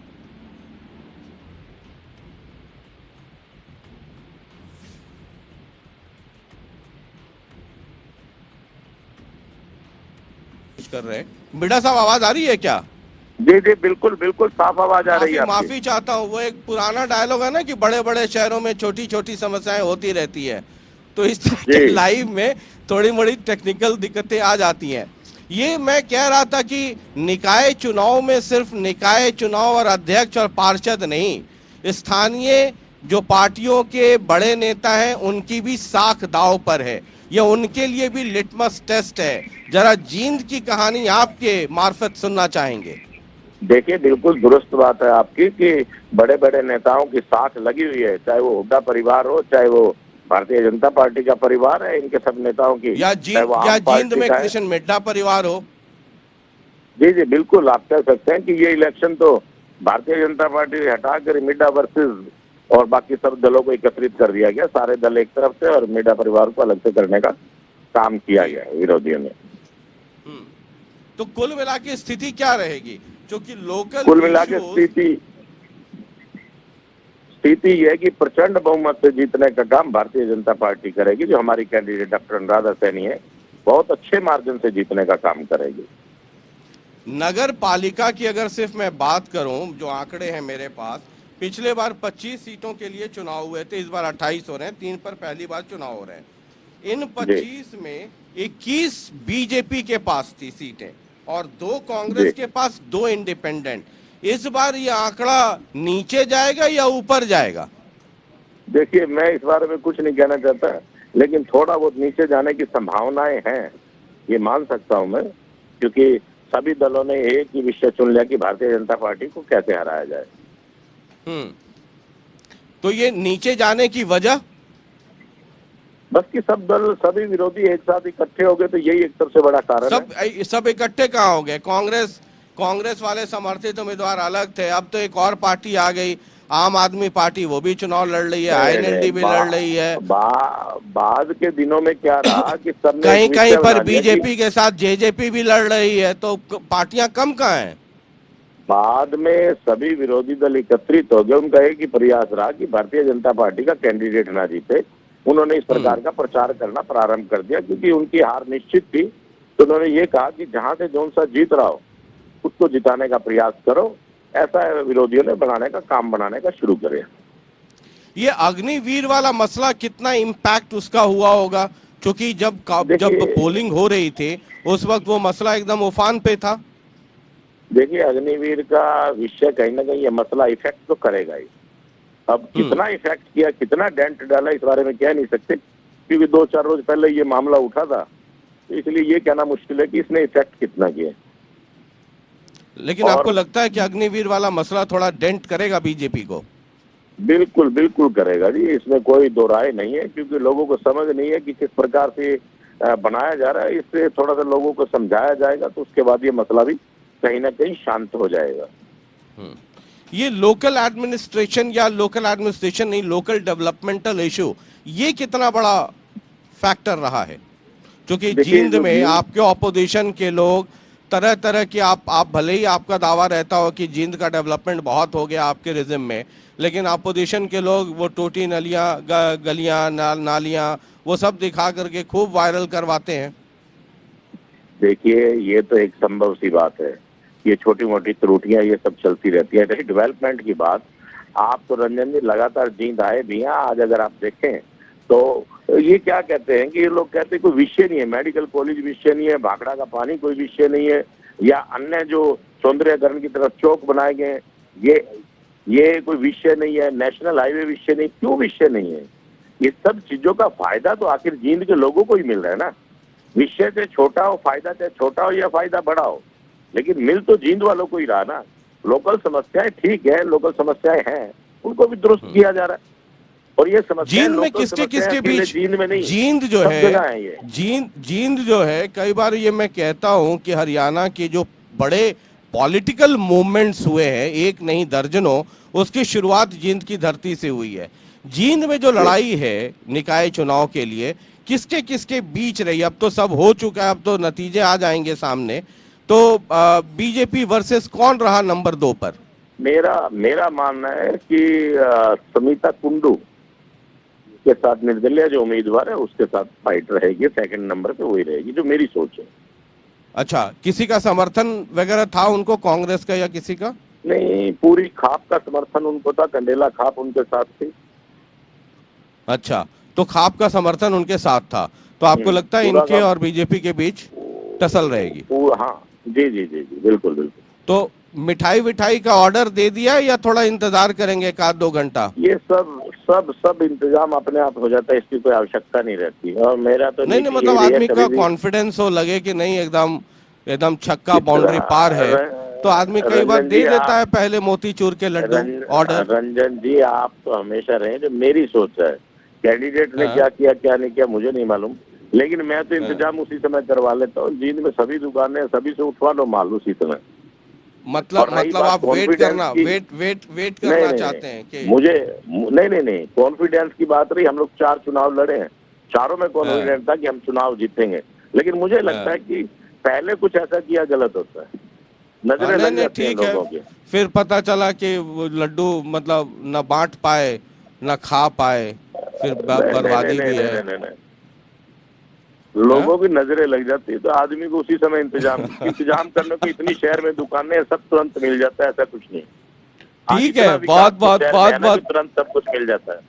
कर रहे हैं। मिड्ढा साहब आवाज आ रही है क्या? जी जी बिल्कुल बिल्कुल, साफ आवाज आ रही है आपकी। माफी चाहता हूँ, वो एक पुराना डायलॉग है ना कि बड़े बड़े शहरों में छोटी छोटी समस्याएं होती रहती है, तो इस तरह के जी। लाइव में थोड़ी मोड़ी टेक्निकल दिक्कतें आ जाती हैं। ये मैं कह रहा था कि निकाय चुनाव में सिर्फ निकाय चुनाव और अध्यक्ष और पार्षद नहीं, स्थानीय जो पार्टियों के बड़े नेता हैं उनकी भी साख दांव पर है। ये उनके लिए भी लिटमस टेस्ट है। जरा जींद की कहानी आपके मार्फत सुनना चाहेंगे। देखिए बिल्कुल दुरुस्त बात है आपकी कि बड़े बड़े नेताओं की साथ लगी हुई है, चाहे वो हुड्डा परिवार हो, चाहे वो भारतीय जनता पार्टी का परिवार है, इनके सब नेताओं की, या जींद में का है। कृष्ण मिड्ढा परिवार हो। जी जी बिल्कुल, आप कह सकते हैं कि ये इलेक्शन तो भारतीय जनता पार्टी हटाकर मिड्डा वर्सेस और बाकी सब दलों को एकत्रित कर दिया गया। सारे दल एक तरफ से और मिड्डा परिवार को अलग से करने का काम किया गया विरोधियों ने। तो कुल मिला के स्थिति क्या रहेगी? क्योंकि लोकल कुल मिला के स्थिति यह है कि प्रचंड बहुमत से जीतने का काम भारतीय जनता पार्टी करेगी। जो हमारी कैंडिडेट डॉक्टर अनुराधा सैनी है बहुत अच्छे मार्जिन से जीतने का काम करेगी। नगर पालिका की अगर सिर्फ मैं बात करूं, जो आंकड़े हैं मेरे पास, पिछले बार 25 सीटों के लिए चुनाव हुए थे, इस बार 28 हो रहे हैं, 3 पर पहली बार चुनाव हो रहे हैं। इन 25 में 21 बीजेपी के पास थी सीटें और 2 कांग्रेस के पास, 2 इंडिपेंडेंट। इस बार ये आंकड़ा नीचे जाएगा या ऊपर जाएगा? देखिए मैं इस बारे में कुछ नहीं कहना चाहता, लेकिन थोड़ा बहुत नीचे जाने की संभावनाएं हैं, ये मान सकता हूं मैं, क्योंकि सभी दलों ने एक ही विषय चुन लिया कि भारतीय जनता पार्टी को कैसे हराया जाए। तो ये नीचे जाने की वजह बस कि सब दल, सभी विरोधी एक साथ इकट्ठे हो गए, तो यही एक सबसे बड़ा कारण है। सब इकट्ठे कहाँ हो गए? कांग्रेस वाले समर्थित उम्मीदवार अलग थे, अब तो एक और पार्टी आ गई, आम आदमी पार्टी, वो भी चुनाव लड़ रही है, आईएनएलडी भी लड़ रही है। बाद के दिनों में क्या रहा कि सबने कहीं कहीं पर बीजेपी के साथ जेजेपी भी लड़ रही है, तो पार्टियां कम कहाँ हैं? बाद में सभी विरोधी दल एकत्रित हो गए। उनका एक ही प्रयास रहा कि भारतीय जनता पार्टी का कैंडिडेट ना जीते, उन्होंने इस प्रकार का प्रचार करना प्रारंभ कर दिया, क्योंकि उनकी हार निश्चित थी। तो उन्होंने ये कहा कि जहां से जौन सा जीत रहा हो उसको जिताने का प्रयास करो, ऐसा विरोधियों ने बनाने का शुरू करे। ये अग्निवीर वाला मसला कितना इम्पैक्ट उसका हुआ होगा, क्योंकि जब पोलिंग हो रही थी उस वक्त वो मसला एकदम उफान पे था। देखिए, अग्निवीर का विषय कहीं ना कहीं ये मसला इफेक्ट तो करेगा ही। अब कितना इफेक्ट किया, कितना डेंट डाला, इस बारे में कह नहीं सकते, क्योंकि 2-4 रोज पहले ये मामला उठा था, तो इसलिए ये कहना मुश्किल है कि इसने इफेक्ट कितना किया। लेकिन आपको लगता है कि अग्निवीर वाला मसला थोड़ा डेंट करेगा बीजेपी को? बिल्कुल बिल्कुल करेगा जी, इसमें कोई दो राय नहीं है, क्योंकि लोगों को समझ नहीं है कि किस प्रकार से बनाया जा रहा है। इससे थोड़ा सा लोगों को समझाया जाएगा तो उसके बाद ये मसला भी कहीं ना कहीं शांत हो जाएगा। ये लोकल एडमिनिस्ट्रेशन नहीं, लोकल डेवलपमेंटल इशू, ये कितना बड़ा फैक्टर रहा है? क्योंकि जींद में आपके ऑपोजिशन के लोग तरह तरह की, आप भले ही आपका दावा रहता हो कि जींद का डेवलपमेंट बहुत हो गया आपके रिजिम में, लेकिन अपोजिशन के लोग वो टूटी गलियां नालियां वो सब दिखा करके खूब वायरल करवाते हैं। देखिए, ये तो एक संभव सी बात है, ये छोटी मोटी त्रुटियां ये सब चलती रहती है। रही डेवलपमेंट की बात, आप तो रंजन जी लगातार जींद आए भी हैं। आज अगर आप देखें तो ये क्या कहते हैं कि ये लोग कहते हैं कोई विषय नहीं है, मेडिकल कॉलेज विषय नहीं है, भाखड़ा का पानी कोई विषय नहीं है, या अन्य जो सौंदर्यकरण की तरफ चौक बनाए गए ये कोई विषय नहीं है, नेशनल हाईवे विषय नहीं। क्यों विषय नहीं है? ये सब चीजों का फायदा तो आखिर जींद के लोगों को ही मिल रहा है ना। विषय से छोटा हो, फायदा चाहे छोटा हो या फायदा बड़ा हो, लेकिन मिल तो जींद वालों को ही रहा ना। लोकल समस्याएं ठीक है, लोकल समस्याएं हैं, उनको भी दुरुस्त किया जा रहा है। और ये समस्या जींद में किसके बीच, जींद में नहीं, जींद जो है कई बार ये मैं कहता हूं कि हरियाणा के जो बड़े पॉलिटिकल मूवमेंट्स हुए हैं, एक नहीं दर्जनों, उसकी शुरुआत जींद की धरती से हुई है। जींद में जो लड़ाई है निकाय चुनाव के लिए किसके बीच रही? अब तो सब हो चुका है, अब तो नतीजे आ जाएंगे सामने। तो बीजेपी वर्सेस कौन रहा नंबर 2 पर? मेरा मानना है कि समिता कुंडू के साथ निर्दलीय जो उम्मीदवार है उसके साथ फाइट रहेगी, सेकंड नंबर पे वही रहेगी, जो मेरी सोच है। अच्छा, किसी का समर्थन वगैरह था उनको, कांग्रेस का या किसी का? नहीं, पूरी खाप का समर्थन उनको था, कंडेला खाप उनके साथ थी। अच्छा, तो खाप का समर्थन उनके साथ था, तो आपको लगता है इनके और बीजेपी के बीच टसल रहेगी? हाँ जी, बिल्कुल। तो मिठाई का ऑर्डर दे दिया या थोड़ा इंतजार करेंगे 1-2 घंटा? ये सब इंतजाम अपने आप हो जाता है, इसकी कोई आवश्यकता नहीं रहती। और मेरा तो नहीं मतलब आदमी का कॉन्फिडेंस हो, लगे कि नहीं एकदम छक्का बाउंड्री पार है, तो आदमी कई बार दे देता है पहले मोतीचूर के लड्डू ऑर्डर। रंजन जी, आप तो हमेशा रहे, जो मेरी सोच है, कैंडिडेट ने क्या किया क्या नहीं किया मुझे नहीं मालूम, लेकिन मैं तो इंतजाम उसी समय करवा लेता हूँ। जींद में सभी दुकानें, सभी से उठवा लो माल उसी समय। मतलब आप वेट करना चाहते हैं कि मुझे नहीं, कॉन्फिडेंस की बात रही। हम लोग 4 चुनाव लड़े हैं, चारों में कॉन्फिडेंस था कि हम चुनाव जीतेंगे, लेकिन मुझे लगता है कि पहले कुछ ऐसा किया गलत होता है, नजरें लग जाती हैं लोगों की। फिर पता चला कि वो लड्डू मतलब न बांट पाए न खा पाए, फिर बर्बादी भी है। लोगों की नजरें लग जाती है, तो आदमी को उसी समय इंतजाम करने को इतनी शहर में दुकानें, सब तुरंत मिल जाता है, ऐसा कुछ नहीं। ठीक है, बहुत तुरंत सब कुछ मिल जाता है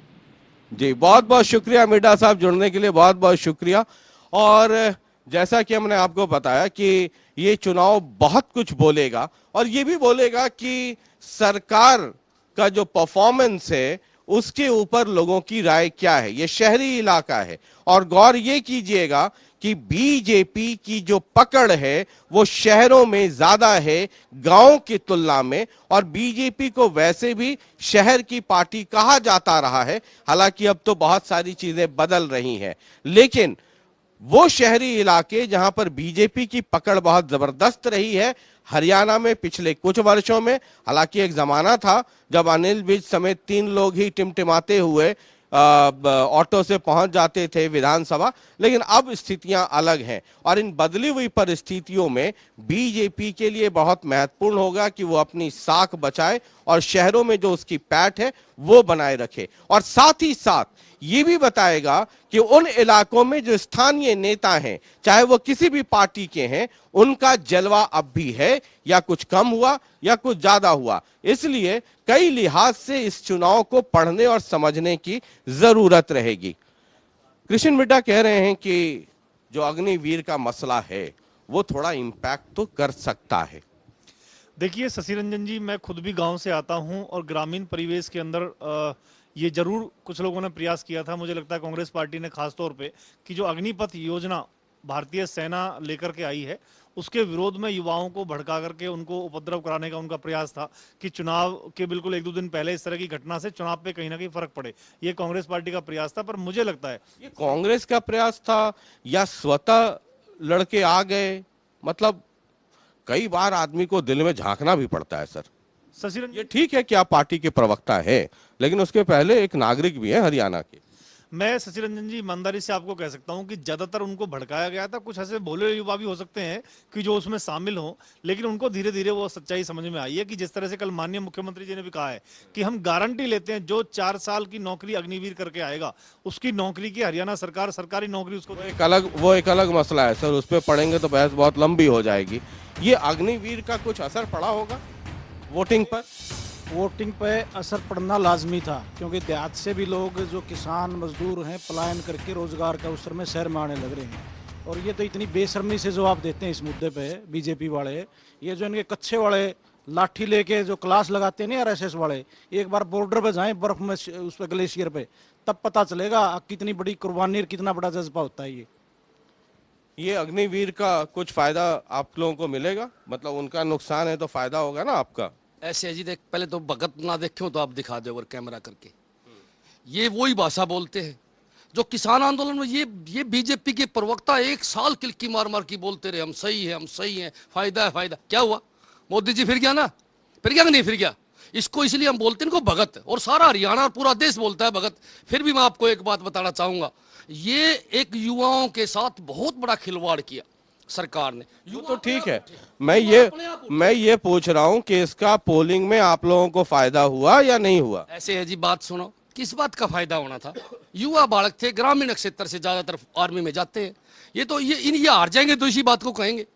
जी। बहुत शुक्रिया मिड्डा साहब, जुड़ने के लिए बहुत शुक्रिया। और जैसा कि हमने आपको बताया कि ये चुनाव बहुत कुछ बोलेगा, और ये भी बोलेगा कि सरकार का जो परफॉर्मेंस है उसके ऊपर लोगों की राय क्या है। ये शहरी इलाका है, और गौर ये कीजिएगा कि बीजेपी की जो पकड़ है वो शहरों में ज्यादा है गांव की तुलना में, और बीजेपी को वैसे भी शहर की पार्टी कहा जाता रहा है। हालांकि अब तो बहुत सारी चीजें बदल रही हैं, लेकिन वो शहरी इलाके जहां पर बीजेपी की पकड़ बहुत जबरदस्त रही है हरियाणा में पिछले कुछ वर्षों में। हालांकि एक जमाना था जब अनिल विज समेत 3 लोग ही टिमटिमाते हुए ऑटो से पहुंच जाते थे विधानसभा, लेकिन अब स्थितियां अलग हैं, और इन बदली हुई परिस्थितियों में बीजेपी के लिए बहुत महत्वपूर्ण होगा कि वो अपनी साख बचाए और शहरों में जो उसकी पैठ है वो बनाए रखे। और साथ ही साथ ये भी बताएगा कि उन इलाकों में जो स्थानीय नेता हैं, चाहे वो किसी भी पार्टी के हैं, उनका जलवा अब भी है या कुछ कम हुआ या कुछ ज्यादा हुआ। इसलिए कई लिहाज से इस चुनाव को पढ़ने और समझने की जरूरत रहेगी। कृष्ण मिड्डा कह रहे हैं कि जो अग्निवीर का मसला है वो थोड़ा इंपैक्ट तो कर सकता है। देखिए शशि रंजन जी, मैं खुद भी गांव से आता हूं और ग्रामीण परिवेश के अंदर ये जरूर कुछ लोगों ने प्रयास किया था, मुझे लगता है कांग्रेस पार्टी ने खास तौर पे, कि जो अग्निपथ योजना भारतीय सेना लेकर के आई है उसके विरोध में युवाओं को भड़का करके उनको उपद्रव कराने का उनका प्रयास था कि चुनाव के बिल्कुल 1-2 दिन पहले इस तरह की घटना से चुनाव पे कहीं ना कहीं फर्क पड़े। ये कांग्रेस पार्टी का प्रयास था, पर मुझे लगता है ये कांग्रेस का प्रयास था या स्वतः लड़के आ गए? मतलब कई बार आदमी को दिल में झांकना भी पड़ता है सर। शशि रंजन, ये ठीक है कि आप पार्टी के प्रवक्ता है, लेकिन उसके पहले एक नागरिक भी है हरियाणा के। मैं शशि रंजन जी ईमानदारी से आपको कह सकता हूं कि ज्यादातर उनको भड़काया गया था। कुछ ऐसे भोले युवा भी हो सकते हैं कि जो उसमें शामिल हों, लेकिन उनको धीरे धीरे वो सच्चाई समझ में आई है कि जिस तरह से कल माननीय मुख्यमंत्री जी ने भी कहा है कि हम गारंटी लेते हैं जो 4 साल की नौकरी अग्निवीर करके आएगा उसकी नौकरी की हरियाणा सरकार सरकारी नौकरी उसको वो एक अलग मसला है सर, उस पर पढ़ेंगे तो बहस बहुत लंबी हो जाएगी। ये अग्निवीर का कुछ असर पड़ा होगा वोटिंग पर? वोटिंग पे असर पड़ना लाजमी था, क्योंकि देहात से भी लोग जो किसान मजदूर हैं पलायन करके रोजगार के अवसर में शहर में आने लग रहे हैं। और ये तो इतनी बेशर्मी से जवाब देते हैं इस मुद्दे पे बीजेपी वाले। ये जो इनके कच्चे वाले लाठी लेके जो क्लास लगाते हैं ना आरएसएस वाले, एक बार बॉर्डर पे जाएं बर्फ में उस पर ग्लेशियर पे, तब पता चलेगा कितनी बड़ी कुर्बानी और कितना बड़ा जज्बा होता है। ये अग्निवीर का कुछ फायदा आप लोगों को मिलेगा? मतलब उनका नुकसान है तो फायदा होगा ना आपका? ऐसे है जी, देख पहले तो भगत ना देखो तो आप दिखा दो अगर कैमरा करके। ये वही भाषा बोलते हैं जो किसान आंदोलन में ये बीजेपी के प्रवक्ता 1 साल किलकी मार मार की बोलते रहे, हम सही है, हम सही है, फायदा है, फायदा। क्या हुआ? मोदी जी फिर गया ना, फिर गया कि नहीं फिर गया? इसको इसलिए हम बोलते हैं इनको भगत, और सारा हरियाणा और पूरा देश बोलता है भगत। फिर भी मैं आपको एक बात बताना चाहूंगा, ये एक युवाओं के साथ बहुत बड़ा खिलवाड़ किया सरकार ने। तो ठीक है, मैं ये पूछ रहा हूं कि इसका पोलिंग में आप लोगों को फायदा हुआ या नहीं हुआ? ऐसे है जी, बात सुनो, किस बात का फायदा होना था? युवा बालक थे, ग्रामीण क्षेत्र से ज्यादातर आर्मी में जाते हैं। ये तो ये हार जाएंगे तो इसी बात को कहेंगे।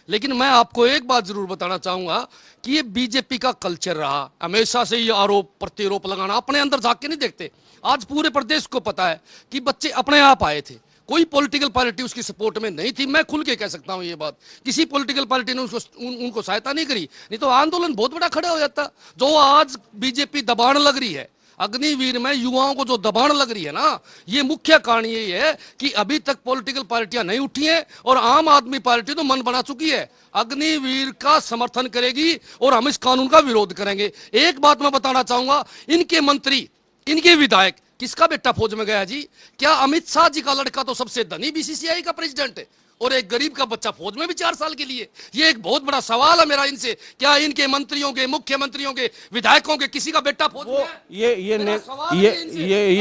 लेकिन मैं आपको एक बात जरूर बताना चाहूंगा कि ये बीजेपी का कल्चर रहा हमेशा से, ये आरोप प्रत्यारोप लगाना, अपने अंदर झांक के नहीं देखते। आज पूरे प्रदेश को पता है कि बच्चे अपने आप आए थे, कोई पॉलिटिकल पार्टी उसकी सपोर्ट में नहीं थी। मैं खुल के कह सकता हूं ये बात, किसी पॉलिटिकल पार्टी ने उनको सहायता नहीं करी, नहीं तो आंदोलन बहुत बड़ा खड़ा हो जाता। जो आज बीजेपी दबाण लग रही है अग्निवीर में, युवाओं को जो दबाण लग रही है ना, ये मुख्य कारण यही है कि अभी तक पॉलिटिकल पार्टियां नहीं उठी हैं और आम आदमी पार्टी तो मन बना चुकी है, अग्निवीर का समर्थन करेगी और हम इस कानून का विरोध करेंगे। एक बात मैं बताना चाहूंगा, इनके मंत्री, इनके विधायक, किसका बेटा फौज में गया जी? क्या अमित शाह जी का लड़का तो सबसे धनी बीसीसीआई का प्रेसिडेंट है और एक गरीब का बच्चा फौज में भी 4 साल के लिए? ये एक बहुत बड़ा सवाल है मेरा इनसे, क्या इनके मंत्रियों के, मुख्यमंत्रियों के, विधायकों के किसी का बेटा फौज में है?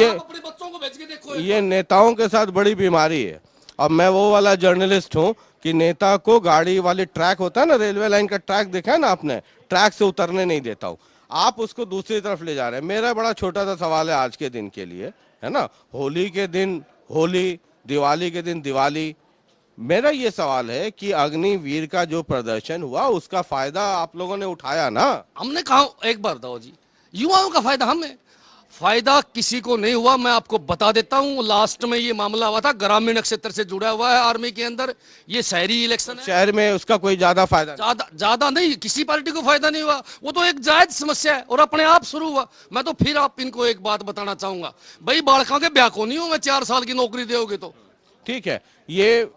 अपने बच्चों को भेज के देखो। ये नेताओं के साथ बड़ी बीमारी है। अब मैं वो वाला जर्नलिस्ट हूँ कि नेता को गाड़ी वाली ट्रैक होता है ना, रेलवे लाइन का ट्रैक देखा है ना आपने, ट्रैक से उतरने नहीं देता हूँ। आप उसको दूसरी तरफ ले जा रहे हैं। मेरा बड़ा छोटा सा सवाल है आज के दिन के लिए, है ना, होली के दिन होली, दिवाली के दिन दिवाली। मेरा ये सवाल है कि अग्निवीर का जो प्रदर्शन हुआ उसका फायदा आप लोगों ने उठाया ना? हमने कहा, एक बार दो जी, युवाओं का फायदा हमें, फायदा किसी को नहीं हुआ। मैं आपको बता देता हूं, लास्ट में ये मामला हुआ था, ग्रामीण क्षेत्र से जुड़ा हुआ है आर्मी के अंदर, ये शहरी इलेक्शन है, शहर में उसका कोई ज्यादा फायदा ज्यादा नहीं, किसी पार्टी को फायदा नहीं हुआ। वो तो एक जायज समस्या है और अपने आप शुरू हुआ। मैं तो फिर आप इनको एक बात बताना चाहूंगा, भाई बालकों के ब्याह को नहीं हो, मैं 4 साल की नौकरी दोगे तो ठीक है। ये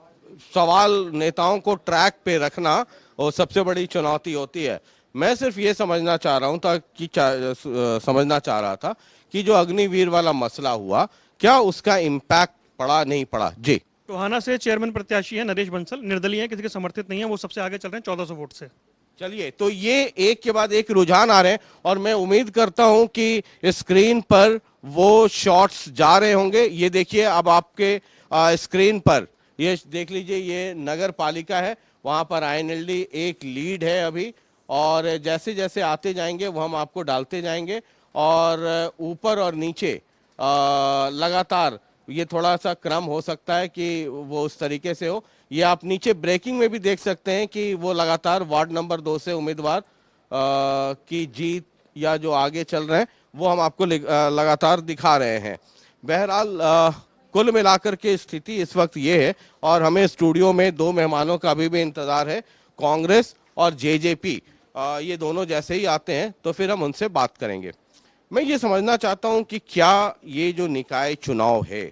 सवाल नेताओं को ट्रैक पे रखना और सबसे बड़ी चुनौती होती है। मैं सिर्फ ये समझना चाह रहा हूं समझना चाह रहा था कि जो अग्निवीर वाला मसला हुआ, क्या उसका इम्पैक्ट पड़ा नहीं पड़ा? जी, टोहाना से चेयरमैन प्रत्याशी है नरेश बंसल, निर्दलीय है, किसी के समर्थित नहीं है, वो सबसे आगे चल रहे हैं 1400 वोट से। चलिए, तो ये एक के बाद एक रुझान आ रहे हैं और मैं उम्मीद करता हूं कि स्क्रीन पर वो शॉट्स जा रहे होंगे। ये देखिए, अब आपके स्क्रीन पर ये देख लीजिए, ये नगर पालिका है, वहां पर INLD एक लीड है अभी, और जैसे जैसे आते जाएंगे वो हम आपको डालते जाएंगे। और ऊपर और नीचे लगातार ये थोड़ा सा क्रम हो सकता है कि वो उस तरीके से हो। ये आप नीचे ब्रेकिंग में भी देख सकते हैं कि वो लगातार वार्ड नंबर 2 से उम्मीदवार की जीत या जो आगे चल रहे हैं वो हम आपको लगातार दिखा रहे हैं। बहरहाल कुल मिलाकर के स्थिति इस वक्त ये है और हमें स्टूडियो में दो मेहमानों का अभी भी इंतजार है, कांग्रेस और जेजेपी। ये दोनों जैसे ही आते हैं तो फिर हम उनसे बात करेंगे। मैं ये समझना चाहता हूं कि क्या ये जो निकाय चुनाव है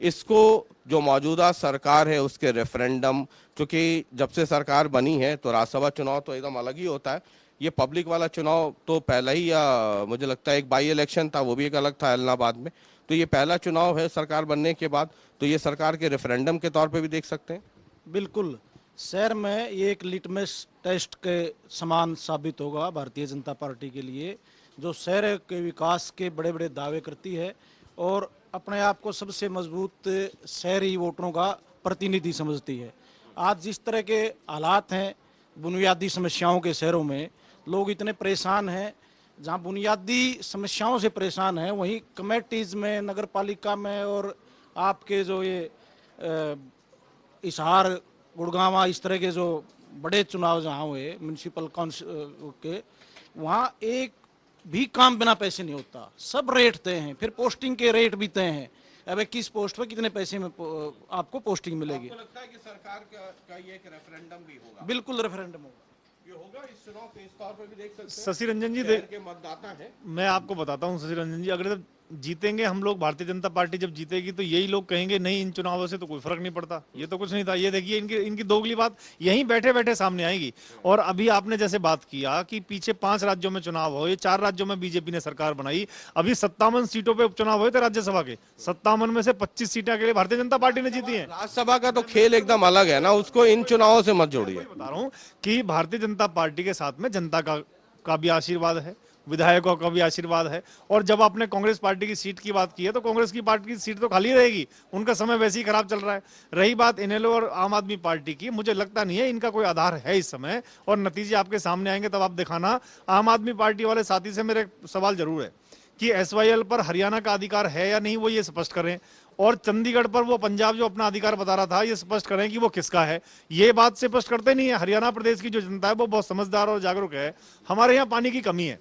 इसको जो मौजूदा सरकार है उसके रेफरेंडम, क्योंकि जब से सरकार बनी है तो राज्यसभा चुनाव तो एकदम अलग ही होता है, ये पब्लिक वाला चुनाव तो पहला ही या मुझे लगता है एक बाई इलेक्शन था, वो भी एक अलग था इलाहाबाद में, तो ये पहला चुनाव है सरकार बनने के बाद, तो ये सरकार के रेफरेंडम के तौर पे भी देख सकते हैं। बिल्कुल, शहर में ये एक लिटमस टेस्ट के समान साबित होगा भारतीय जनता पार्टी के लिए, जो शहर के विकास के बड़े बड़े दावे करती है और अपने आप को सबसे मजबूत शहरी वोटरों का प्रतिनिधि समझती है। आज जिस तरह के हालात हैं बुनियादी समस्याओं के शहरों में, लोग इतने परेशान हैं, जहां बुनियादी समस्याओं से परेशान हैं वहीं कमेटीज में, नगर पालिका में और आपके जो ये इशहार, गुड़गांव, इस तरह के जो बड़े चुनाव जहां हुए म्यूनिसिपल काउंसिल के, वहां एक भी काम बिना पैसे नहीं होता, सब रेट तय हैं, फिर पोस्टिंग के रेट भी तय हैं। अब किस पोस्ट पर कितने पैसे में आपको पोस्टिंग मिलेगी। आपको लगता है कि सरकार का ये एक रेफरेंडम भी होगा? बिल्कुल रेफरेंडम होगा, ये होगा इस चुनाव के इस तौर पे भी देख सकते हैं। शशि रंजन जी शहर के मतदाता है, मैं आपको बताता हूँ शशि रंजन जी, अगर जब जीतेंगे हम लोग, भारतीय जनता पार्टी जब जीतेगी तो यही लोग कहेंगे नहीं इन चुनावों से तो कोई फर्क नहीं पड़ता, ये तो कुछ नहीं था। ये देखिए इनकी दोगली बात यहीं बैठे बैठे सामने आएगी। और अभी आपने जैसे बात किया कि पीछे 5 राज्यों में चुनाव हो, ये 4 राज्यों में बीजेपी ने सरकार बनाई, अभी 57 सीटों पे उपचुनाव हुए थे राज्यसभा के, 57 में से 25 सीटें अकेले भारतीय जनता पार्टी ने जीती है। राज्यसभा का तो खेल एकदम अलग है ना, उसको इन चुनावों से मत जोड़िए। बता रहा हूँ कि भारतीय जनता पार्टी के साथ में जनता का भी आशीर्वाद है, विधायकों का भी आशीर्वाद है। और जब आपने कांग्रेस पार्टी की सीट की बात की है तो कांग्रेस की पार्टी की सीट तो खाली रहेगी, उनका समय वैसे ही खराब चल रहा है। रही बात इनेलो और आम आदमी पार्टी की, मुझे लगता नहीं है इनका कोई आधार है इस समय, और नतीजे आपके सामने आएंगे तब आप दिखाना। आम आदमी पार्टी वाले साथी से मेरा सवाल जरूर है कि SYL पर हरियाणा का अधिकार है या नहीं, वो ये स्पष्ट करें, और चंडीगढ़ पर वो पंजाब जो अपना अधिकार बता रहा था ये स्पष्ट करें कि वो किसका है। ये बात स्पष्ट करते नहीं है। हरियाणा प्रदेश की जो जनता है वो बहुत समझदार और जागरूक है। हमारे यहाँ पानी की कमी है,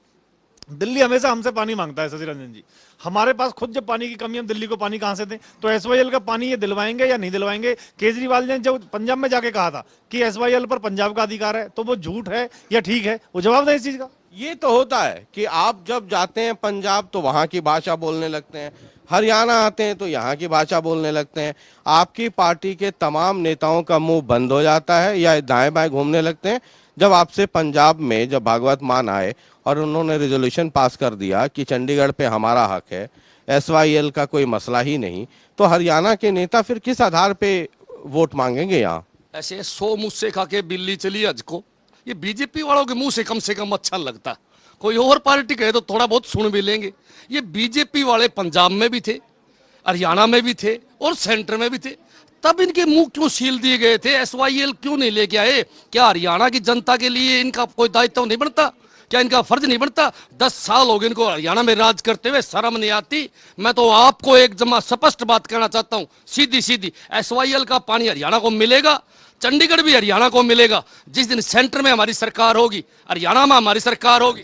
दिल्ली हमेशा हमसे पानी मांगता है शशि रंजन जी, हमारे पास खुद जब पानी की कमी, हम दिल्ली को पानी कहां से दें? तो SYL का पानी ये दिलवाएंगे या नहीं दिलवाएंगे? केजरीवाल ने जब पंजाब में जाके कहा था कि SYL पर पंजाब का अधिकार है, तो वो झूठ है या ठीक है? वो जवाब दें इस चीज का। ये तो होता है कि आप जब जाते हैं पंजाब तो वहां की भाषा बोलने लगते हैं, हरियाणा आते हैं तो यहाँ की भाषा बोलने लगते हैं, आपकी पार्टी के तमाम नेताओं का मुंह बंद हो जाता है या दाएं बाएं घूमने लगते हैं। जब आपसे पंजाब में जब भागवत मान आए और उन्होंने रेजोल्यूशन पास कर दिया कि चंडीगढ़ पे हमारा हक है, SYL का कोई मसला ही नहीं, तो हरियाणा के नेता फिर किस आधार पे वोट मांगेंगे यहाँ? ऐसे 100 मुझसे खा के बिल्ली चली आज को, ये बीजेपी वालों के मुंह से कम अच्छा लगता। कोई और पार्टी कहे तो थोड़ा बहुत सुन भी लेंगे। ये बीजेपी वाले पंजाब में भी थे, हरियाणा में भी थे और सेंटर में भी थे, तब इनके मुंह क्यों सील दिए गए थे? SYL क्यों नहीं लेके आए? क्या हरियाणा की जनता के लिए इनका कोई दायित्व नहीं बनता? क्या इनका फर्ज नहीं बनता? 10 साल हो गए इनको हरियाणा में राज करते हुए, शर्म नहीं आती? मैं तो आपको एक जमा स्पष्ट बात कहना चाहता हूं, सीधी सीधी, SYL का पानी हरियाणा को मिलेगा, चंडीगढ़ भी हरियाणा को मिलेगा। जिस दिन सेंटर में हमारी सरकार होगी, हरियाणा में हमारी सरकार होगी,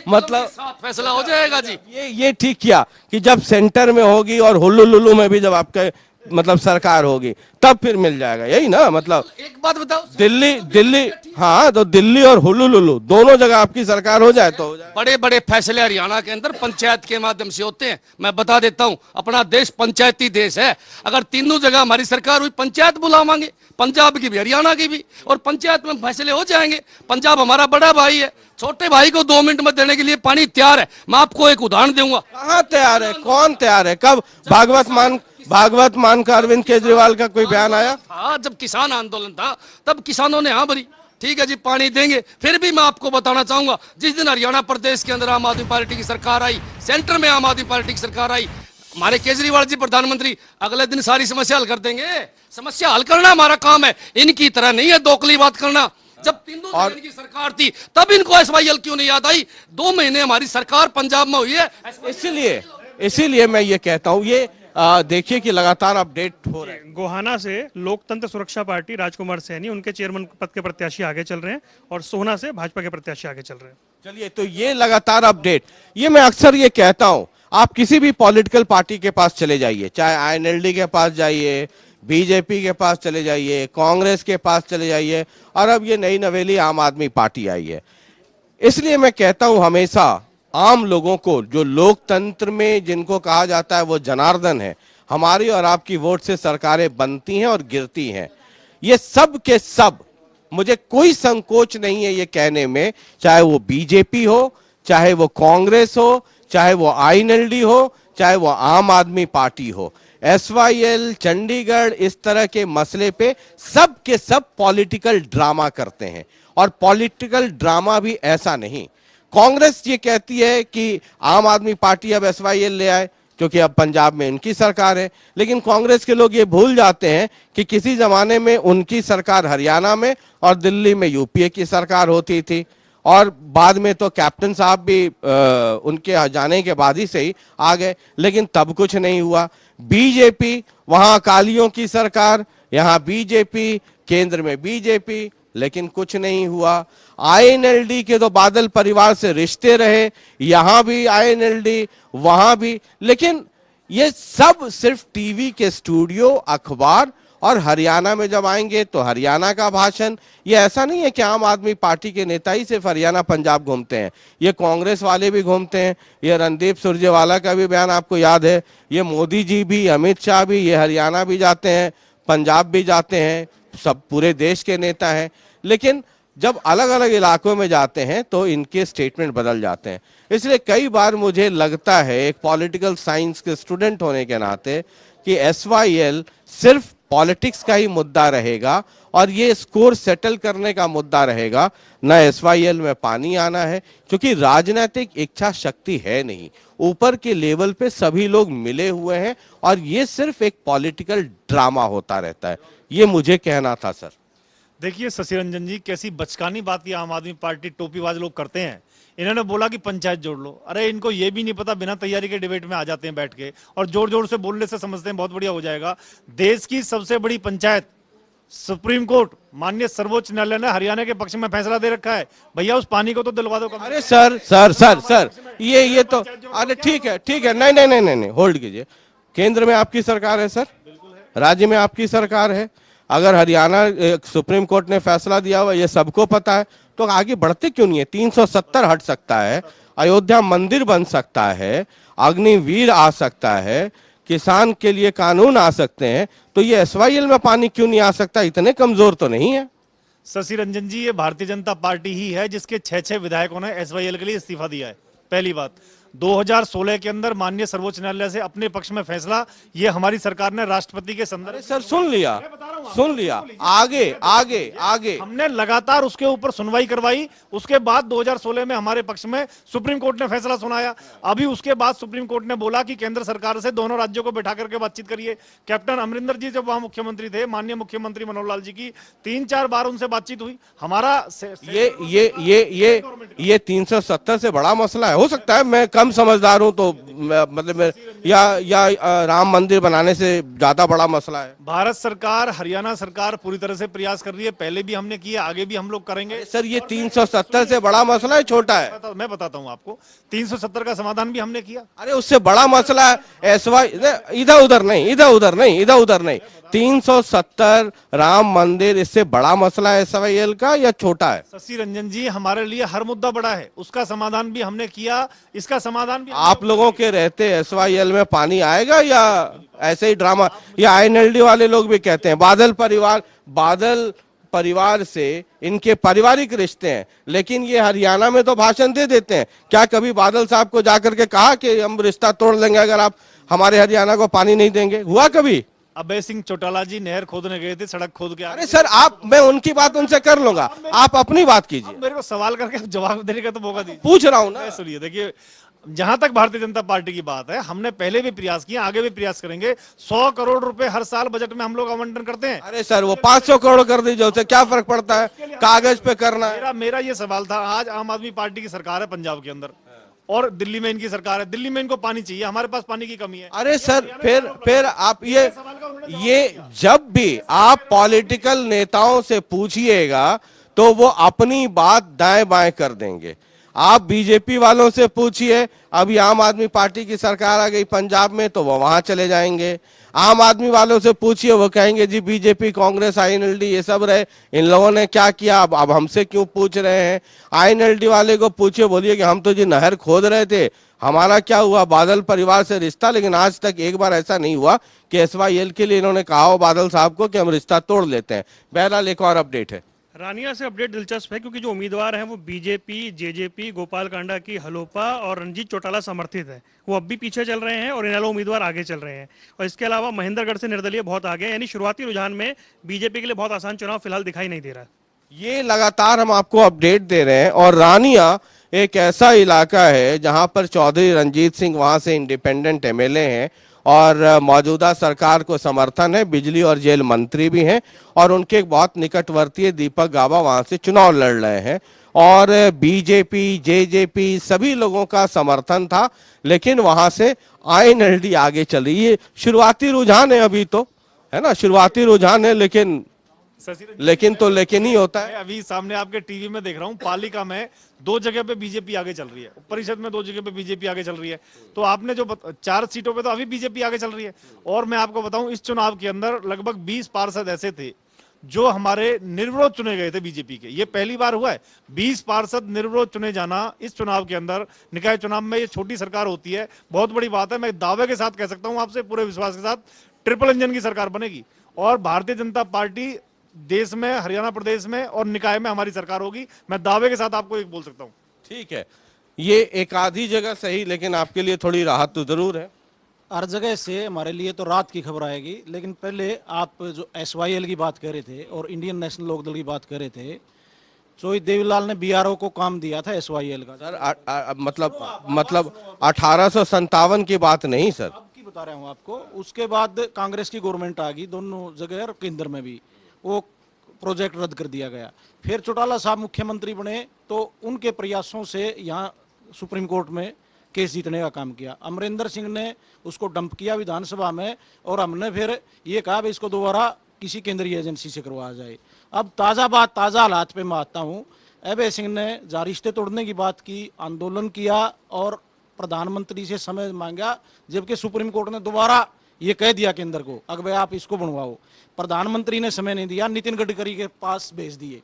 मतलब साथ फैसला हो जाएगा जी। ये ठीक किया कि जब सेंटर में होगी और हुल्लू लुल्लू में भी जब आपके मतलब सरकार होगी तब फिर मिल जाएगा, यही ना मतलब? एक बात बताओ, दिल्ली हाँ, तो दिल्ली और हुल्लू लुल्लू दोनों जगह आपकी सरकार हो जाए तो हो जाए। बड़े बड़े फैसले हरियाणा के अंदर पंचायत के माध्यम से होते हैं। मैं बता देता हूं, अपना देश पंचायती देश है। अगर तीनों जगह हमारी सरकार हुई, पंचायत बुलावांगे, पंजाब की भी हरियाणा की भी, और पंचायत में फैसले हो जाएंगे। पंजाब हमारा बड़ा भाई है, छोटे भाई को 2 मिनट में देने के लिए पानी तैयार है। मैं आपको एक उदाहरण दूंगा। कहाँ तैयार है? कौन तैयार है? कब भागवत मान का अरविंद केजरीवाल का कोई बयान आया? हाँ, जब किसान आंदोलन था तब किसानों ने हाँ भरी, ठीक है जी पानी देंगे। फिर भी मैं आपको बताना चाहूंगा, जिस दिन हरियाणा प्रदेश के अंदर आम आदमी पार्टी की सरकार आई, सेंटर में आम आदमी पार्टी की सरकार आई, हमारे केजरीवाल जी प्रधानमंत्री अगले दिन सारी समस्या हल कर देंगे। समस्या हल करना हमारा काम है, इनकी तरह नहीं है दोकली बात करना। जब तीनों की सरकार थी तब इनको SYL क्यों नहीं याद आई? 2 महीने हमारी सरकार पंजाब में हुई है, इसलिए इसीलिए मैं ये कहता हूँ, ये देखिए कि लगातार अपडेट हो रहे हैं। गोहाना से लोकतंत्र सुरक्षा पार्टी राजकुमार सैनी उनके चेयरमैन पद के प्रत्याशी आगे चल रहे हैं और सोहना से भाजपा के प्रत्याशी आगे चल रहे हैं। चलिए, तो ये लगातार अपडेट, ये मैं अक्सर ये कहता हूं, आप किसी भी पॉलिटिकल पार्टी के पास चले जाइए, चाहे आईएनएलडी के पास जाइए, बीजेपी के पास चले जाइए, कांग्रेस के पास चले जाइए, और अब ये नई नवेली आम आदमी पार्टी आई है। इसलिए मैं कहता हूं हमेशा आम लोगों को, जो लोकतंत्र में जिनको कहा जाता है वो जनार्दन है, हमारी और आपकी वोट से सरकारें बनती हैं और गिरती हैं। ये सब के सब, मुझे कोई संकोच नहीं है ये कहने में, चाहे वो बीजेपी हो, चाहे वो कांग्रेस हो, चाहे वो आईएनएलडी हो, चाहे वो आम आदमी पार्टी हो, एसवाईएल, चंडीगढ़, इस तरह के मसले पे सब के सब पॉलिटिकल ड्रामा करते हैं। और पॉलिटिकल ड्रामा भी ऐसा नहीं, कांग्रेस ये कहती है कि आम आदमी पार्टी अब एसवाईएल ले आए क्योंकि अब पंजाब में उनकी सरकार है, लेकिन कांग्रेस के लोग ये भूल जाते हैं कि किसी जमाने में उनकी सरकार हरियाणा में और दिल्ली में यूपीए की सरकार होती थी, और बाद में तो कैप्टन साहब भी उनके जाने के बाद ही से ही आ गए, लेकिन तब कुछ नहीं हुआ। बीजेपी, वहां अकालियों की सरकार, यहाँ बीजेपी, केंद्र में बीजेपी, लेकिन कुछ नहीं हुआ। आईएनएलडी के तो बादल परिवार से रिश्ते रहे, यहां भी आईएनएलडी, वहां भी, लेकिन ये सब सिर्फ टीवी के स्टूडियो, अखबार, और हरियाणा में जब आएंगे तो हरियाणा का भाषण। ये ऐसा नहीं है कि आम आदमी पार्टी के नेता ही सिर्फ हरियाणा पंजाब घूमते हैं, ये कांग्रेस वाले भी घूमते हैं। ये रणदीप सुरजेवाला का भी बयान आपको याद है, ये मोदी जी भी, अमित शाह भी, ये हरियाणा भी जाते हैं, पंजाब भी जाते हैं, सब पूरे देश के नेता हैं। लेकिन जब अलग अलग इलाकों में जाते हैं तो इनके स्टेटमेंट बदल जाते हैं। इसलिए कई बार मुझे लगता है, एक पॉलिटिकल साइंस के स्टूडेंट होने के नाते, कि एसवाईएल सिर्फ पॉलिटिक्स का ही मुद्दा रहेगा और ये स्कोर सेटल करने का मुद्दा रहेगा, न एसवाईएल में पानी आना है, क्योंकि राजनीतिक इच्छा शक्ति है नहीं। ऊपर के लेवल पे सभी लोग मिले हुए हैं और ये सिर्फ एक पॉलिटिकल ड्रामा होता रहता है। ये मुझे कहना था सर। देखिए शशि रंजन जी, कैसी बचकानी बात ये आम आदमी पार्टी टोपीबाज लोग करते हैं। इन्होंने बोला कि पंचायत जोड़ लो, अरे इनको ये भी नहीं पता, बिना तैयारी के डिबेट में आ जाते हैं बैठ के, और जोर जोर से बोलने से समझते हैं बहुत बढ़िया हो जाएगा। देश की सबसे बड़ी पंचायत सुप्रीम कोर्ट, माननीय सर्वोच्च न्यायालय ने हरियाणा के पक्ष में फैसला दे रखा है, भैया उस पानी को तो दिलवा दो। अरे सर सर सर सर, ये तो, अरे ठीक है, नहीं, होल्ड कीजिए। केंद्र में आपकी सरकार है सर, राज्य में आपकी सरकार है। अगर हरियाणा सुप्रीम कोर्ट ने फैसला दिया हुआ, ये सबको पता है, तो आगे बढ़ते क्यों नहीं है? 370 हट सकता है, अयोध्या मंदिर बन सकता है, अग्निवीर आ सकता है, किसान के लिए कानून आ सकते हैं, तो ये एसवाईएल में पानी क्यों नहीं आ सकता? इतने कमजोर तो नहीं है। शशि रंजन जी, ये भारतीय जनता पार्टी ही है जिसके 6 विधायकों ने एसवाईएल के लिए इस्तीफा दिया है। पहली बात, 2016 के अंदर माननीय सर्वोच्च न्यायालय से अपने पक्ष में फैसला, ये हमारी सरकार ने राष्ट्रपति के संदर्भ। सर सुन लिया, आगे हमने लगातार उसके ऊपर सुनवाई करवाई। उसके बाद 2016 में हमारे पक्ष में सुप्रीम कोर्ट ने फैसला सुनाया। अभी उसके बाद सुप्रीम कोर्ट ने बोला कि केंद्र सरकार से दोनों राज्यों को बैठा करके बातचीत करिए। कैप्टन अमरिंदर जी जब वहां मुख्यमंत्री थे, माननीय मुख्यमंत्री मनोहर लाल जी की 3-4 बार उनसे बातचीत हुई। हमारा ये 370 से बड़ा मसला है। हो सकता है मैं कम समझदार हूं, तो मतलब या राम मंदिर बनाने से ज्यादा बड़ा मसला है। भारत सरकार, हरियाणा सरकार पूरी तरह से प्रयास कर रही है, पहले भी हमने किया, आगे भी हम लोग करेंगे। सर ये 370 से बड़ा मसला है, छोटा है? मैं बताता हूं आपको, 370 का समाधान भी हमने किया। अरे उससे बड़ा मसला है इधर उधर नहीं, 370 राम मंदिर, इससे बड़ा मसला है एसवाईएल का या छोटा है? शशि रंजन जी, हमारे लिए हर मुद्दा बड़ा है, उसका समाधान भी हमने किया, इसका समाधान भी। आप लोगों के रहते एसवाईएल में पानी आएगा या ऐसे ही ड्रामा? या आईएनएलडी वाले लोग भी कहते हैं बादल परिवार से इनके पारिवारिक रिश्ते हैं, लेकिन ये हरियाणा में तो भाषण दे देते हैं। क्या कभी बादल साहब को जाकर के कहा कि हम रिश्ता तोड़ लेंगे अगर आप हमारे हरियाणा को पानी नहीं देंगे? हुआ कभी? अभय सिंह चौटाला जी नहर खोदने गए थे, सड़क खोद के। अरे सर मैं उनकी बात उनसे कर लूंगा, आप अपनी बात कीजिए। मेरे को सवाल करके जवाब देने का तो मौका दीजिए। पूछ रहा हूं ना। सुनिए, देखिए, जहां तक भारतीय जनता पार्टी की बात है, हमने पहले भी प्रयास किया, आगे भी प्रयास करेंगे। 100 करोड़ रुपए हर साल बजट में हम लोग आवंटन करते हैं। अरे सर वो 500 करोड़ कर दीजिए, उससे क्या फर्क पड़ता है? कागज पे करना है। मेरा ये सवाल था, आज आम आदमी पार्टी की सरकार है पंजाब के अंदर, और दिल्ली में इनकी सरकार है, दिल्ली में इनको पानी चाहिए, हमारे पास पानी की कमी है। अरे सर, फिर आप ये जब भी आप पॉलिटिकल नेताओं से पूछिएगा तो वो अपनी बात दाएं बाएं कर देंगे। आप बीजेपी वालों से पूछिए, अभी आम आदमी पार्टी की सरकार आ गई पंजाब में तो वो वहां चले जाएंगे। आम आदमी वालों से पूछिए, वो कहेंगे जी बीजेपी कांग्रेस आईएनएलडी ये सब रहे, इन लोगों ने क्या किया, अब हमसे क्यों पूछ रहे हैं। आईएनएलडी वाले को पूछिए, बोलिए कि हम तो जी नहर खोद रहे थे, हमारा क्या हुआ, बादल परिवार से रिश्ता, लेकिन आज तक एक बार ऐसा नहीं हुआ कि एसवाईएल के लिए इन्होंने कहा हो बादल साहब को कि हम रिश्ता तोड़ लेते हैं। बहरहाल एक और अपडेट है, रानिया से अपडेट दिलचस्प है क्योंकि जो उम्मीदवार हैं वो बीजेपी, जेजेपी, गोपाल कांडा की हलोपा और रणजीत चौटाला समर्थित है, वो अब भी पीछे चल रहे हैं और इनेलो उम्मीदवार आगे चल रहे हैं। और इसके अलावा महेंद्रगढ़ से निर्दलीय बहुत आगे, यानी शुरुआती रुझान में बीजेपी के लिए बहुत आसान चुनाव फिलहाल दिखाई नहीं दे रहा है। ये लगातार हम आपको अपडेट दे रहे हैं। और रानिया एक ऐसा इलाका है जहां पर चौधरी रंजीत सिंह वहां से इंडिपेंडेंट एमएलए हैं और मौजूदा सरकार को समर्थन है, बिजली और जेल मंत्री भी हैं और उनके एक बहुत निकटवर्ती दीपक गाबा वहां से चुनाव लड़ रहे हैं और बीजेपी, जेजेपी सभी लोगों का समर्थन था, लेकिन वहां से आईएनएलडी आगे चल रही है। शुरुआती रुझान है अभी तो, है ना, शुरुआती रुझान है, लेकिन लेकिन ही होता है। अभी सामने आपके टीवी में देख रहा हूँ, पालिका में 2 जगह पे बीजेपी आगे चल रही है, परिषद में 2 जगह पे बीजेपी आगे चल रही है। तो आपने जो 4 सीटों पे तो अभी बीजेपी आगे चल रही है। और मैं आपको बताऊं, इस चुनाव के अंदर लगभग 20 पार्षद ऐसे थे जो हमारे निर्विरोध चुने गए थे बीजेपी के। ये पहली बार हुआ है 20 पार्षद निर्विरोध चुने जाना इस चुनाव के अंदर। निकाय चुनाव में ये छोटी सरकार होती है, बहुत बड़ी बात है। मैं दावे के साथ कह सकता हूं आपसे, पूरे विश्वास के साथ, ट्रिपल इंजन की सरकार बनेगी और भारतीय जनता पार्टी देश में, हरियाणा प्रदेश में और निकाय में हमारी सरकार होगी। मैं दावे के साथ आपको एक बोल सकता हूं। ठीक है, ये एक आधी जगह सही, लेकिन आपके लिए थोड़ी राहत तो जरूर है। हर जगह से हमारे लिए तो रात की खबर आएगी, लेकिन पहले आप जो एसवाईएल की बात कर रहे थे और इंडियन नेशनल लोकदल की बात कर रहे थे, चोई देवीलाल ने बीआरओ को काम दिया था एसवाईएल का। सर मतलब 1857 की बात नहीं सर, अब की बता रहा हूँ आपको। उसके बाद कांग्रेस की गवर्नमेंट आ गई, दोनों जगह और केंद्र में भी, वो प्रोजेक्ट रद्द कर दिया गया। फिर चौटाला साहब मुख्यमंत्री बने तो उनके प्रयासों से यहाँ सुप्रीम कोर्ट में केस जीतने का काम किया। अमरिंदर सिंह ने उसको डंप किया विधानसभा में और हमने फिर ये कहा भाई इसको दोबारा किसी केंद्रीय एजेंसी से करवाया जाए। अब ताज़ा बात, ताज़ा हालात पे मैं आता हूँ। अभय सिंह ने जहाँ रिश्ते तोड़ने की बात की, आंदोलन किया और प्रधानमंत्री से समय मांगा, जबकि सुप्रीम कोर्ट ने दोबारा ये कह दिया केंद्र को अगर आप इसको बनवाओ। प्रधानमंत्री ने समय नहीं दिया, नितिन गडकरी के पास भेज दिए।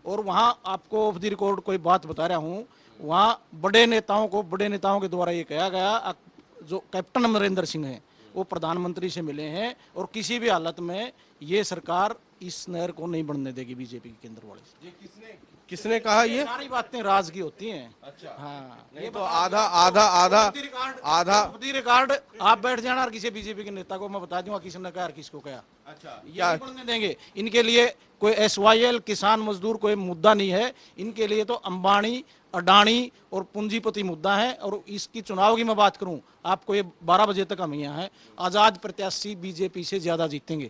और वहाँ आपको ऑफ द रिकॉर्ड कोई बात बता रहा हूँ, वहाँ बड़े नेताओं के द्वारा ये कहा गया, जो कैप्टन अमरिंदर सिंह हैं वो प्रधानमंत्री से मिले हैं और किसी भी हालत में ये सरकार इस नहर को नहीं बनने देगी बीजेपी के केंद्र वाले से। किसने कहा ये? सारी बातें राज की होती हैं। अच्छा, हाँ, ये तो आधा रिकॉर्ड आप बैठ जाना और किसी बीजेपी के नेता को मैं बता दूंगा किसने कहा और किसको कहा। अच्छा, ये नहीं बनने देंगे। इनके लिए कोई एसवाईएल, किसान मजदूर कोई मुद्दा नहीं है। इनके लिए तो अंबानी, अडानी और पूंजीपति मुद्दा है। और इसकी चुनाव की मैं बात करूं, आपको ये 12 बजे तक हम यहाँ हैं, आजाद प्रत्याशी बीजेपी से ज्यादा जीतेंगे।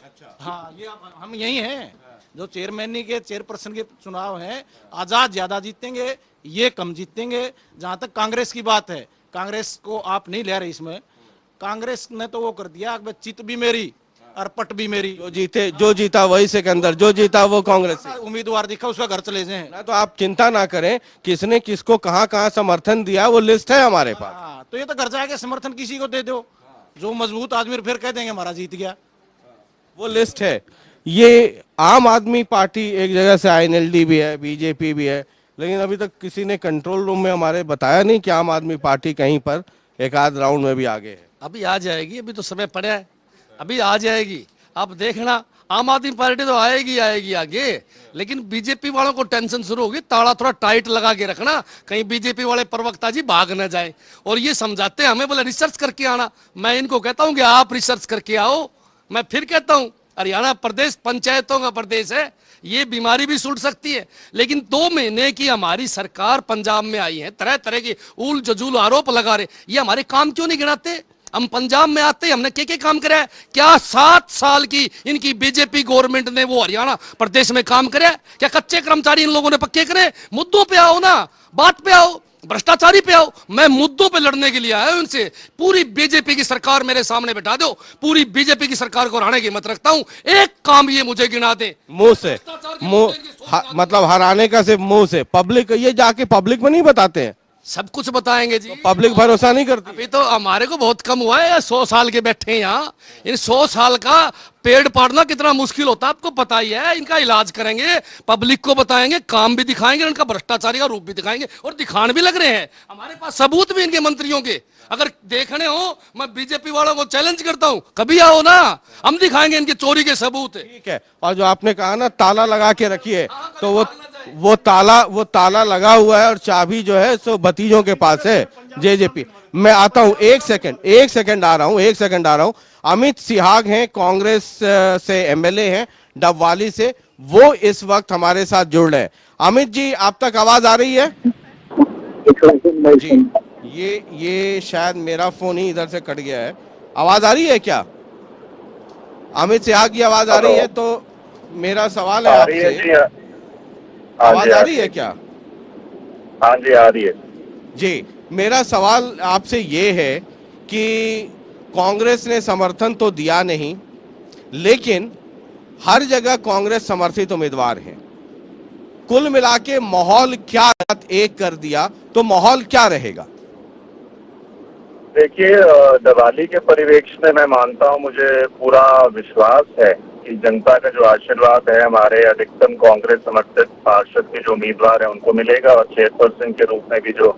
अच्छा, हाँ, ये हम यही हैं। जो चेयरमैन के, चेयरपर्सन के चुनाव हैं, आजाद ज्यादा जीतेंगे, ये कम जीतेंगे। जहां तक कांग्रेस की बात है, कांग्रेस को आप नहीं ले रहे इसमें। कांग्रेस ने तो वो कर दिया, चित भी मेरी और पट भी मेरी। जो जीता वही सिकंदर, जो जीता वो कांग्रेस उम्मीदवार दिखा उसका घर चले जाए ना। तो आप चिंता ना करें, किसने किसको कहाँ समर्थन दिया वो लिस्ट है हमारे पास। हाँ, तो ये तो घर जाके समर्थन किसी को दे दो, जो मजबूत आदमी फिर कह देंगे हमारा जीत गया, वो लिस्ट है। ये आम आदमी पार्टी एक जगह से आईएनएलडी भी है, बीजेपी भी है, लेकिन अभी तक किसी ने कंट्रोल रूम में हमारे बताया नहीं कि आम आदमी पार्टी कहीं पर एक आध राउंड में भी आगे है। अभी आ जाएगी, अभी तो समय पड़ा है, अभी आ जाएगी। अब देखना, आम आदमी पार्टी तो आएगी आगे, लेकिन बीजेपी वालों को टेंशन शुरू होगी। ताला थोड़ा टाइट लगा के रखना, कहीं बीजेपी वाले प्रवक्ता जी भाग न जाए। और ये समझाते हैं हमें, बोले रिसर्च करके आना। मैं इनको कहता हूं कि आप रिसर्च करके आओ। मैं फिर कहता हूं, हरियाणा प्रदेश पंचायतों का प्रदेश है, ये बीमारी भी सुट सकती है। लेकिन 2 महीने की हमारी सरकार पंजाब में आई है, तरह तरह के उल जजूल आरोप लगा रहे। ये हमारे काम क्यों नहीं गिनाते? हम पंजाब में आते, हमने क्या काम करा है? क्या 7 साल की इनकी बीजेपी गवर्नमेंट ने वो हरियाणा प्रदेश में काम करे? क्या कच्चे कर्मचारी इन लोगों ने पक्के करे? मुद्दों पे आओ ना, बात पे आओ। भ्रष्टाचारी पे आओ, मैं मुद्दों पे लड़ने के लिए आया हूं उनसे। पूरी बीजेपी की सरकार मेरे सामने बैठा दो, पूरी बीजेपी की सरकार को हराने की हिम्मत रखता हूं। एक काम ये मुझे गिना दे, मुंह से, मतलब हराने का सिर्फ मुंह से, पब्लिक ये जाके पब्लिक में नहीं बताते हैं, सब कुछ बताएंगे जी। पब्लिक भरोसा नहीं करती। अभी तो हमारे को बहुत कम हुआ है, 100 साल के बैठे हैं यहाँ। इन 100 साल का पेड़ पाड़ना कितना मुश्किल होता है आपको पता ही है। इनका इलाज करेंगे, पब्लिक को बताएंगे, काम भी दिखाएंगे, इनका भ्रष्टाचारी का रूप भी दिखाएंगे, और दिखाने भी लग रहे हैं। हमारे पास सबूत भी इनके मंत्रियों के, अगर देखने हो मैं बीजेपी वालों को चैलेंज करता हूं, कभी आओ ना, हम दिखाएंगे इनकी चोरी के सबूत। ठीक है, और जो आपने कहा ना ताला लगा के रखिए, तो वो ताला लगा हुआ है और चाबी जो है सो भतीजों के पास है, जेजेपी। मैं आता हूं, एक सेकंड आ रहा हूं। अमित सिहाग हैं, कांग्रेस से एमएलए हैं डबवाली से, वो इस वक्त हमारे साथ जुड़ रहे हैं। अमित जी, आप तक आवाज आ रही है जी? ये शायद मेरा फोन ही इधर से कट गया है। आवाज आ रही है क्या? अमित सिहाग की आवाज आ रही है? तो मेरा सवाल है आपसे, आवाज आ रही है क्या? हाँ जी, आ रही है जी। मेरा सवाल आपसे ये है कि कांग्रेस ने समर्थन तो दिया नहीं, लेकिन हर जगह कांग्रेस समर्थित उम्मीदवार हैं। कुल मिला के माहौल क्या एक कर दिया, तो माहौल क्या रहेगा? देखिए, दिवाली के परिवेश में मैं मानता हूं, मुझे पूरा विश्वास है कि जनता का जो आशीर्वाद है हमारे अधिकतम कांग्रेस समर्थित पार्षद के जो उम्मीदवार है उनको मिलेगा, और चेयरपर्सन के रूप में भी जो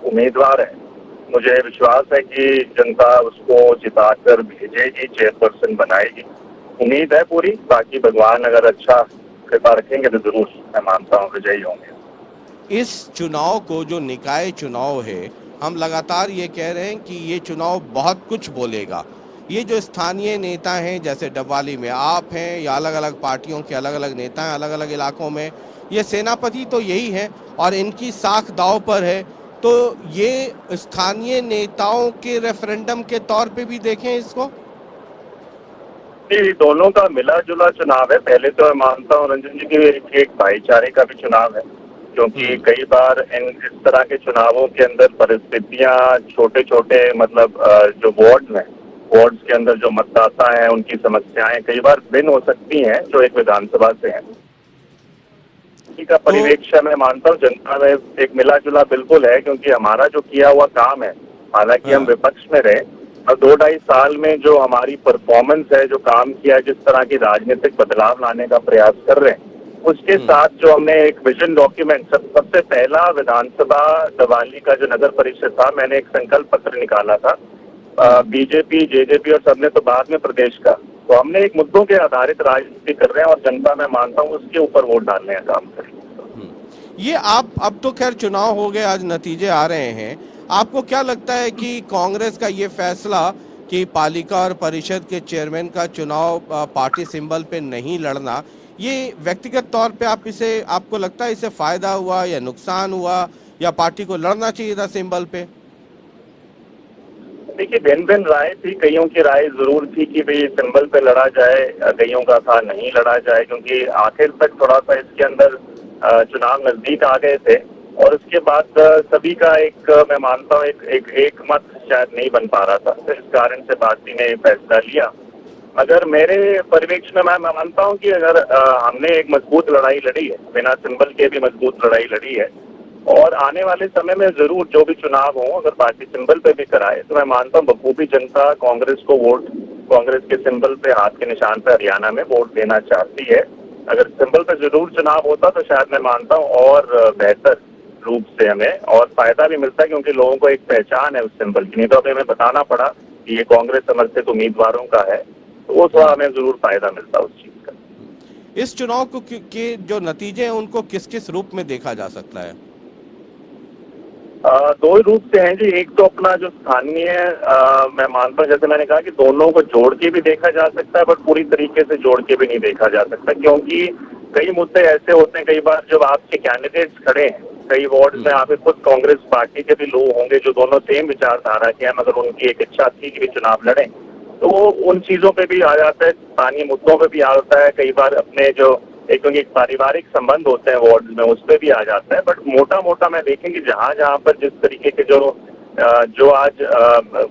उम्मीदवार है, मुझे विश्वास है कि जनता उसको जिताकर भेजेगी, चेयरपर्सन बनाएगी। उम्मीद है पूरी। बाकी भगवान अगर अच्छा कृपा रखेंगे तो जरूर मैं मानता हूँ विजयी होंगे। इस चुनाव को, जो निकाय चुनाव है, हम लगातार ये कह रहे हैं कि ये चुनाव बहुत कुछ बोलेगा। ये जो स्थानीय नेता हैं, जैसे डबवाली में आप हैं या अलग अलग पार्टियों के अलग अलग नेता हैं अलग अलग इलाकों में, ये सेनापति तो यही है और इनकी साख दांव पर है। तो ये स्थानीय नेताओं के रेफरेंडम के तौर पे भी देखें इसको? दोनों का मिला जुला चुनाव है। पहले तो मैं मानता हूँ रंजन जी की एक भाईचारे का भी चुनाव है, क्योंकि कई बार इस तरह के चुनावों के अंदर परिस्थितियां छोटे छोटे, मतलब जो वार्ड्स के अंदर जो मतदाता हैं उनकी समस्याएं कई बार भिन्न हो सकती हैं जो एक विधानसभा से हैं। इसी का परिवेक्ष्य मैं मानता हूँ जनता में एक मिला जुला बिल्कुल है, क्योंकि हमारा जो किया हुआ काम है, हालांकि हम विपक्ष में रहे और 2-2.5 साल में जो हमारी परफॉर्मेंस है, जो काम किया, जिस तरह की राजनीतिक बदलाव लाने का प्रयास कर रहे हैं, उसके साथ जो हमने एक विजन डॉक्यूमेंट, सबसे पहला विधानसभा दिवाली का जो नगर परिषद था, मैंने एक संकल्प पत्र निकाला था। बीजेपी, जेजेपी और सबने तो बाद में प्रदेश का, तो हमने एक मुद्दों के आधारित राजनीति कर रहे हैं और जनता, मैं मानता हूँ, उसके ऊपर वोट डालने का काम करेंगे। ये आप, अब तो खैर चुनाव हो गए, आज नतीजे आ रहे हैं, आपको क्या लगता है कि कांग्रेस का ये फैसला कि पालिका और परिषद के चेयरमैन का चुनाव पार्टी सिंबल पे नहीं लड़ना, ये व्यक्तिगत तौर पे आपको लगता है इससे फायदा हुआ या नुकसान हुआ, या पार्टी को लड़ना चाहिए था सिंबल पे? देखिए, भिन्न भिन्न राय थी। कईयों की राय जरूर थी कि भाई सिंबल पे लड़ा जाए, कईयों का था नहीं लड़ा जाए, क्योंकि आखिर तक थोड़ा सा इसके अंदर चुनाव नजदीक आ गए थे और उसके बाद सभी का एक, मैं मानता हूँ, एक मत शायद नहीं बन पा रहा था, तो इस कारण से पार्टी ने फैसला लिया। मगर मेरे परिवेश में मैं मानता हूँ कि अगर हमने एक मजबूत लड़ाई लड़ी है, बिना सिंबल के भी मजबूत लड़ाई लड़ी है, और आने वाले समय में जरूर जो भी चुनाव हो, अगर पार्टी सिंबल पे भी कराए, तो मैं मानता हूँ बखूबी जनता कांग्रेस को वोट, कांग्रेस के सिंबल पे, हाथ के निशान पे हरियाणा में वोट देना चाहती है। अगर सिंबल पे जरूर चुनाव होता तो शायद मैं मानता हूँ और बेहतर रूप से हमें और फायदा भी मिलता है, क्योंकि लोगों को एक पहचान है उस सिंबल की। नहीं तो हमें बताना पड़ा कि ये कांग्रेस समर्थित उम्मीदवारों का है, तो वो थोड़ा हमें जरूर फायदा मिलता उस चीज का। इस चुनाव को के जो नतीजे हैं उनको किस किस रूप में देखा जा सकता है? दो रूप से हैं जी। एक तो अपना जो स्थानीय, मैं मानता हूँ, जैसे मैंने कहा कि दोनों को जोड़ के भी देखा जा सकता है, बट पूरी तरीके से जोड़ के भी नहीं देखा जा सकता, क्योंकि कई मुद्दे ऐसे होते हैं, कई बार जब आपके कैंडिडेट्स खड़े हैं, कई वार्ड में आप खुद कांग्रेस पार्टी के भी लोग होंगे जो दोनों सेम विचारधारा के हैं, मगर उनकी एक इच्छा थी कि वे चुनाव लड़ें, तो उन चीजों पे भी आ जाता है, स्थानीय मुद्दों पे भी आ जाता है। कई बार अपने जो क्योंकि एक पारिवारिक संबंध होते हैं वार्ड में, उस पर भी आ जाता है। बट मोटा मोटा मैं देखें कि जहां जहां पर जिस तरीके के जो आज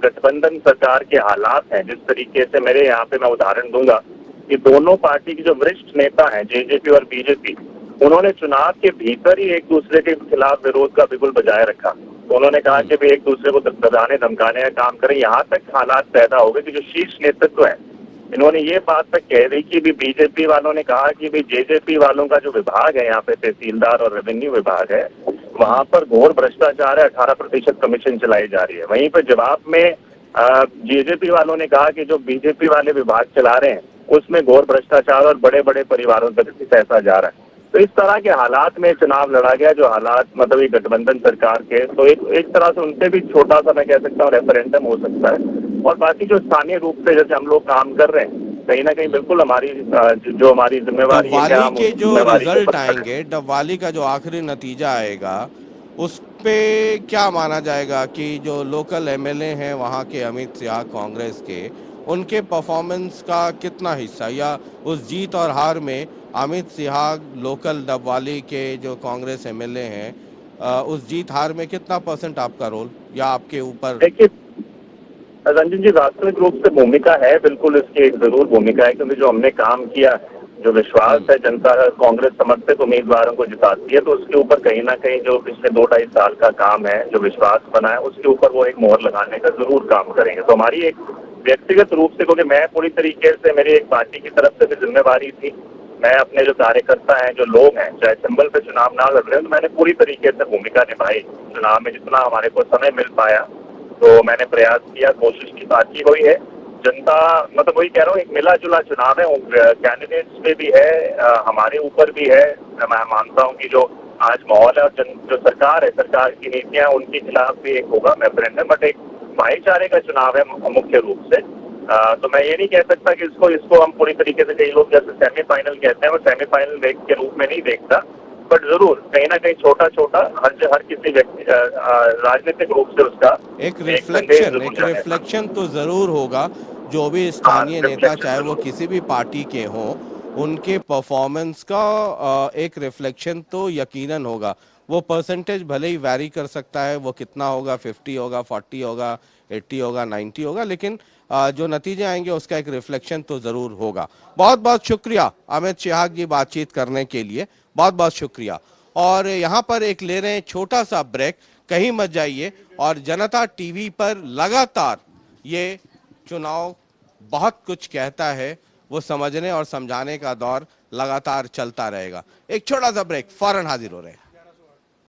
गठबंधन सरकार के हालात हैं, जिस तरीके से मेरे यहाँ पे मैं उदाहरण दूंगा कि दोनों पार्टी के जो वरिष्ठ नेता हैं जेजेपी और बीजेपी, उन्होंने चुनाव के भीतर ही एक दूसरे के खिलाफ विरोध का बिगुल बजाय रखा। तो उन्होंने कहा कि वे एक दूसरे को दबाने धमकाने का काम करें। यहाँ तक हालात पैदा हो गए कि जो शीर्ष नेतृत्व है, इन्होंने ये बात तक कह दी कि भी बीजेपी वालों ने कहा कि भाई जेजेपी वालों का जो विभाग है यहाँ पे तहसीलदार और रेवेन्यू विभाग है, वहां पर घोर भ्रष्टाचार है, 18% कमीशन चलाई जा रही है। वहीं पर जवाब में जेजेपी वालों ने कहा कि जो बीजेपी वाले विभाग चला रहे हैं उसमें घोर भ्रष्टाचार और बड़े बड़े परिवारों तक पैसा जा रहा है। तो इस तरह के हालात में चुनाव लड़ा गया, जो हालात मतलब ये गठबंधन सरकार के, तो एक तरह से उनसे भी छोटा सा मैं कह सकता हूँ रेफरेंडम हो सकता है। और बाकी जो स्थानीय रूप से जैसे हम लोग काम कर रहे हैं, कहीं ना कहीं बिल्कुल हमारी जो हमारी जिम्मेवारी है, डबवाली के जो रिजल्ट आएंगे, डबवाली का जो आखिरी नतीजा आएगा, उस पे क्या माना जाएगा कि जो लोकल एमएलए हैं वहाँ के अमित शाह कांग्रेस के, उनके परफॉर्मेंस का कितना हिस्सा, या उस जीत और हार में अमित शाह लोकल डबवाली के जो कांग्रेस एमएलए हैं, उस जीत हार में कितना % आपका रोल या आपके ऊपर? देखिए रंजन जी, वास्तविक रूप से भूमिका है, बिल्कुल इसकी एक जरूर भूमिका है, क्योंकि जो हमने काम किया, जो विश्वास है जनता कांग्रेस समर्थित उम्मीदवारों को जिताती है, तो उसके ऊपर कहीं ना कहीं जो पिछले 2-2.5 साल का काम है, जो विश्वास बना है, उसके ऊपर वो एक मोहर लगाने का जरूर काम करेंगे। तो हमारी एक व्यक्तिगत रूप से, क्योंकि मैं पूरी तरीके से मेरी एक पार्टी की तरफ से भी जिम्मेवारी थी, मैं अपने जो कार्यकर्ता हैं, जो लोग हैं, चाहे चंबल पे चुनाव ना लड़ रहे हैं, तो मैंने पूरी तरीके से भूमिका निभाई चुनाव में, जितना हमारे को समय मिल पाया तो मैंने प्रयास किया, कोशिश की, बाकी हुई है। जनता मतलब वही कह रहा हूँ, एक मिला जुला चुनाव है, कैंडिडेट्स पे भी है, हमारे ऊपर भी है। मैं मानता हूँ कि जो आज माहौल है और जो सरकार है, सरकार की नीतियां, उनके खिलाफ भी एक होगा रेफरेंडम, बट एक भाईचारे का चुनाव है मुख्य रूप से। तो मैं ये नहीं कह सकता कि इसको हम पूरी तरीके से, कई लोग जैसे सेमीफाइनल कहते हैं, वो सेमीफाइनल के रूप में नहीं देखता, बट जरूर कहीं ना कहीं छोटा छोटा हर किसी व्यक्ति राजनीतिक रूप से उसका एक रिफ्लेक्शन तो जरूर होगा। जो भी स्थानीय नेता, चाहे वो किसी भी पार्टी के हों, उनके परफॉर्मेंस का एक रिफ्लेक्शन तो यकीनन होगा। वो परसेंटेज भले ही वैरी कर सकता है, वो कितना होगा, 50 होगा, 40 होगा, 80 होगा, 90 होगा, लेकिन जो नतीजे आएंगे उसका एक रिफ्लेक्शन तो जरूर होगा। बहुत बहुत शुक्रिया अमित शाह जी बातचीत करने के लिए, बहुत बहुत शुक्रिया। और यहाँ पर एक ले रहे हैं छोटा सा ब्रेक, कहीं मत जाइए। और जनता टीवी पर लगातार ये चुनाव बहुत कुछ कहता है, वो समझने और समझाने का दौर लगातार चलता रहेगा। एक छोटा सा ब्रेक, फौरन हाजिर हो रहे हैं।